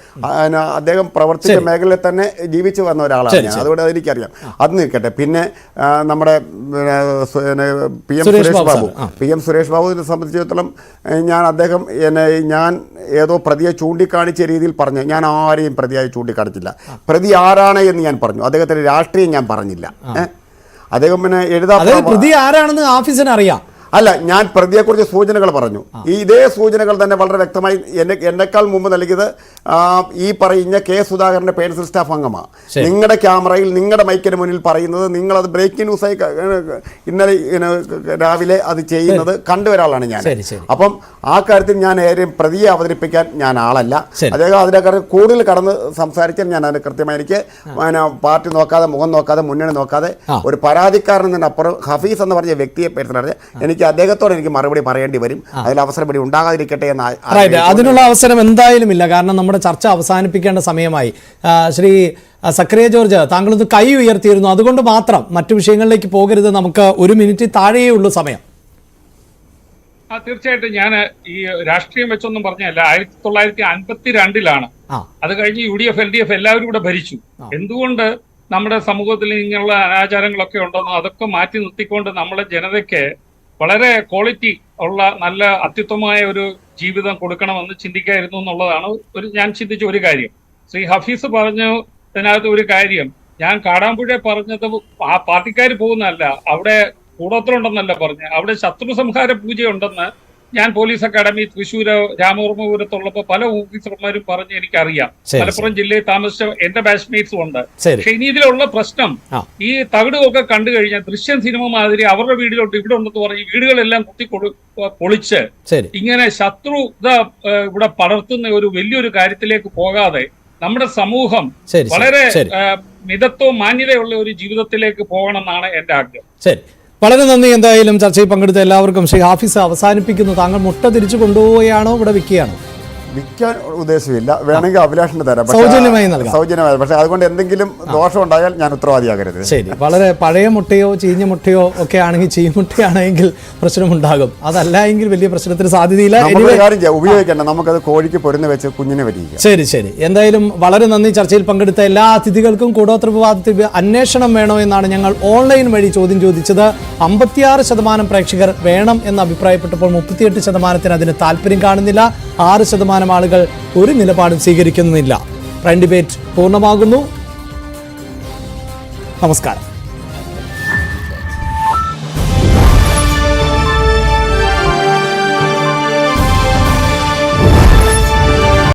അദ്ദേഹം പ്രവർത്തിച്ച മേഖലയിൽ തന്നെ ജീവിച്ചു വന്ന ഒരാളാണ് ഞാൻ. അതുകൊണ്ട് അതെനിക്കറിയാം. അത് നിൽക്കട്ടെ. പിന്നെ നമ്മുടെ PM സുരേഷ് ബാബുവിനെ സംബന്ധിച്ചിടത്തോളം ഞാൻ ഏതോ പ്രതിയെ ചൂണ്ടിക്കാണിച്ച രീതിയിൽ പറഞ്ഞു. ഞാൻ ആരെയും പ്രതിയായി ചൂണ്ടിക്കാണിച്ചില്ല. പ്രതി ആരാണ് എന്ന് ഞാൻ പറഞ്ഞു. അദ്ദേഹത്തിന്റെ രാഷ്ട്രീയം ഞാൻ പറഞ്ഞില്ല. അദ്ദേഹം പിന്നെ പ്രതി ആരാണെന്ന് ഓഫീസിന് അറിയാം. അല്ല, ഞാൻ പ്രതിയെക്കുറിച്ച് സൂചനകൾ പറഞ്ഞു. ഇതേ സൂചനകൾ തന്നെ വളരെ വ്യക്തമായി എന്നെക്കാൾ മുമ്പ് നൽകിയത് ഈ പറയുന്ന കെ സുധാകരന്റെ പേഴ്സണൽ സ്റ്റാഫ് അംഗമാണ്. നിങ്ങളുടെ ക്യാമറയിൽ നിങ്ങളുടെ മൈക്കിന് മുന്നിൽ പറയുന്നത്, നിങ്ങളത് ബ്രേക്കിംഗ് ന്യൂസായി ഇന്നലെ രാവിലെ അത് ചെയ്യുന്നത് കണ്ടുവരാളാണ് ഞാൻ. അപ്പം ആ കാര്യത്തിൽ ഞാൻ പ്രതിയെ അവതരിപ്പിക്കാൻ ഞാൻ ആളല്ല. അദ്ദേഹം അതിനെക്കാളും കൂടുതൽ കടന്ന് സംസാരിച്ചാൽ ഞാൻ അതിന് കൃത്യമായി എനിക്ക് പാർട്ടി നോക്കാതെ, മുഖം നോക്കാതെ, മുന്നണി നോക്കാതെ, ഒരു പരാതിക്കാരൻ അപ്പുറം ഹഫീസ് എന്ന് പറഞ്ഞ വ്യക്തിയെ പേഴ്സണാണ് എനിക്ക് അദ്ദേഹത്തോട് എനിക്ക് മറുപടി പറയേണ്ടി വരും. അതിൽ അവസരം ഇവിടെ ഉണ്ടാകാതിരിക്കട്ടെ എന്ന്. അതിനുള്ള അവസരം എന്തായാലും ഇല്ല, കാരണം നമ്മുടെ ചർച്ച അവസാനിപ്പിക്കേണ്ട സമയമായി. ശ്രീ സക്കറിയ ജോർജ്, താങ്കളൊന്ന് കൈ ഉയർത്തിയിരുന്നു, അതുകൊണ്ട് മാത്രം മറ്റു വിഷയങ്ങളിലേക്ക് പോകരുത്. നമുക്ക് 1 മിനിറ്റ് താഴെയേ ഉള്ളൂ സമയം. തീർച്ചയായിട്ടും ഞാൻ ഈ രാഷ്ട്രീയം വെച്ചൊന്നും പറഞ്ഞല്ല. 1952 അത് കഴിഞ്ഞ് UDF LDF എല്ലാവരും കൂടെ ഭരിച്ചു. എന്തുകൊണ്ട് നമ്മുടെ സമൂഹത്തിൽ ഇങ്ങനെയുള്ള അനാചാരങ്ങളൊക്കെ ഉണ്ടെന്നോ അതൊക്കെ മാറ്റി നിർത്തിക്കൊണ്ട് നമ്മളെ ജനതയ്ക്ക് വളരെ ക്വാളിറ്റി ഉള്ള നല്ല അത്യുത്തമമായ ഒരു ജീവിതം കൊടുക്കണമെന്ന് ചിന്തിക്കായിരുന്നു എന്നുള്ളതാണ് ഞാൻ ചിന്തിച്ച ഒരു കാര്യം. ശ്രീ ഹഫീസ് പറഞ്ഞതിനകത്ത് ഒരു കാര്യം, ഞാൻ കാടാമ്പുഴ പറഞ്ഞത് ആ പാർട്ടിക്കാർ പോകുന്നതല്ല, അവിടെ കൂടോത്രമുണ്ടെന്നല്ല പറഞ്ഞ്, അവിടെ ശത്രു സംഹാര പൂജയുണ്ടെന്ന് ഞാൻ പോലീസ് അക്കാഡമി തൃശ്ശൂര് രാമവർമ്മപുരത്തുള്ളപ്പോൾ പല ഓഫീസർമാരും പറഞ്ഞ് എനിക്കറിയാം. മലപ്പുറം ജില്ലയിൽ താമസിച്ച എന്റെ ബാച്ച്മേറ്റ്സും ഉണ്ട്. പക്ഷെ ഇനി ഇതിലുള്ള പ്രശ്നം, ഈ തകിടുമൊക്കെ കണ്ടു കഴിഞ്ഞാൽ ദൃശ്യം സിനിമ മാതിരി അവരുടെ വീടിലോട്ട് ഇവിടെ ഉണ്ടെന്ന് പറഞ്ഞ് വീടുകളെല്ലാം പൊളിച്ച് ഇങ്ങനെ ശത്രുത ഇവിടെ പടർത്തുന്ന ഒരു വലിയൊരു കാര്യത്തിലേക്ക് പോകാതെ നമ്മുടെ സമൂഹം വളരെ മിതത്വവും മാന്യതയുള്ള ഒരു ജീവിതത്തിലേക്ക് പോകണമെന്നാണ് എന്റെ ആഗ്രഹം. വളരെ നന്ദി. എന്തായാലും ചർച്ചയിൽ പങ്കെടുത്ത എല്ലാവർക്കും. ശ്രീ ഹാഫിസ് അവസാനിപ്പിക്കുന്നു. താങ്കൾ മുട്ട തിരിച്ചു കൊണ്ടുപോവുകയാണോ, ഇവിടെ വിൽക്കുകയാണോ? വിൽക്കാൻ ഉദ്ദേശമില്ല, വേണമെങ്കിൽ അഭിലാഷിന് തരാം, സൗജന്യമായി നൽകാം. സൗജന്യമായി. പക്ഷേ അതുകൊണ്ട് എന്തെങ്കിലും ദോഷം ഉണ്ടായാൽ ഞാൻ ഉത്തരവാദിയാകരുത്. ശരി. വളരെ പഴയ മുട്ടയോ ചീഞ്ഞ മുട്ടയോ ഒക്കെ ആണെങ്കിൽ, ചീമുട്ടയാണെങ്കിൽ പ്രശ്നമുണ്ടാകും. അതല്ല എങ്കിൽ വലിയ പ്രശ്നത്തിന് സാധ്യതയില്ല. ഉപയോഗിക്കേണ്ട, നമുക്കത് കോഴിക്ക് പൊരുന്ന് വെച്ച് കുഞ്ഞിനെ പറ്റിക്കാം. ശരി. എന്തായാലും വളരെ നന്ദി. ചർച്ചയിൽ പങ്കെടുത്ത എല്ലാ അതിഥികൾക്കും. കൂടോത്ര വിവാദത്തിൽ അന്വേഷണം വേണോ എന്നാണ് ഞങ്ങൾ ഓൺലൈൻ വഴി ചോദ്യം ചോദിച്ചത്. 56% പ്രേക്ഷകർ വേണം എന്ന് അഭിപ്രായപ്പെട്ടപ്പോൾ 38% അതിന് താല്പര്യം കാണുന്നില്ല. 6% ആളുകൾ ഒരു നിലപാടും സ്വീകരിക്കുന്നില്ല. പ്രൈം ഡിബേറ്റ് പൂർണ്ണമാകുന്നു. നമസ്കാരം.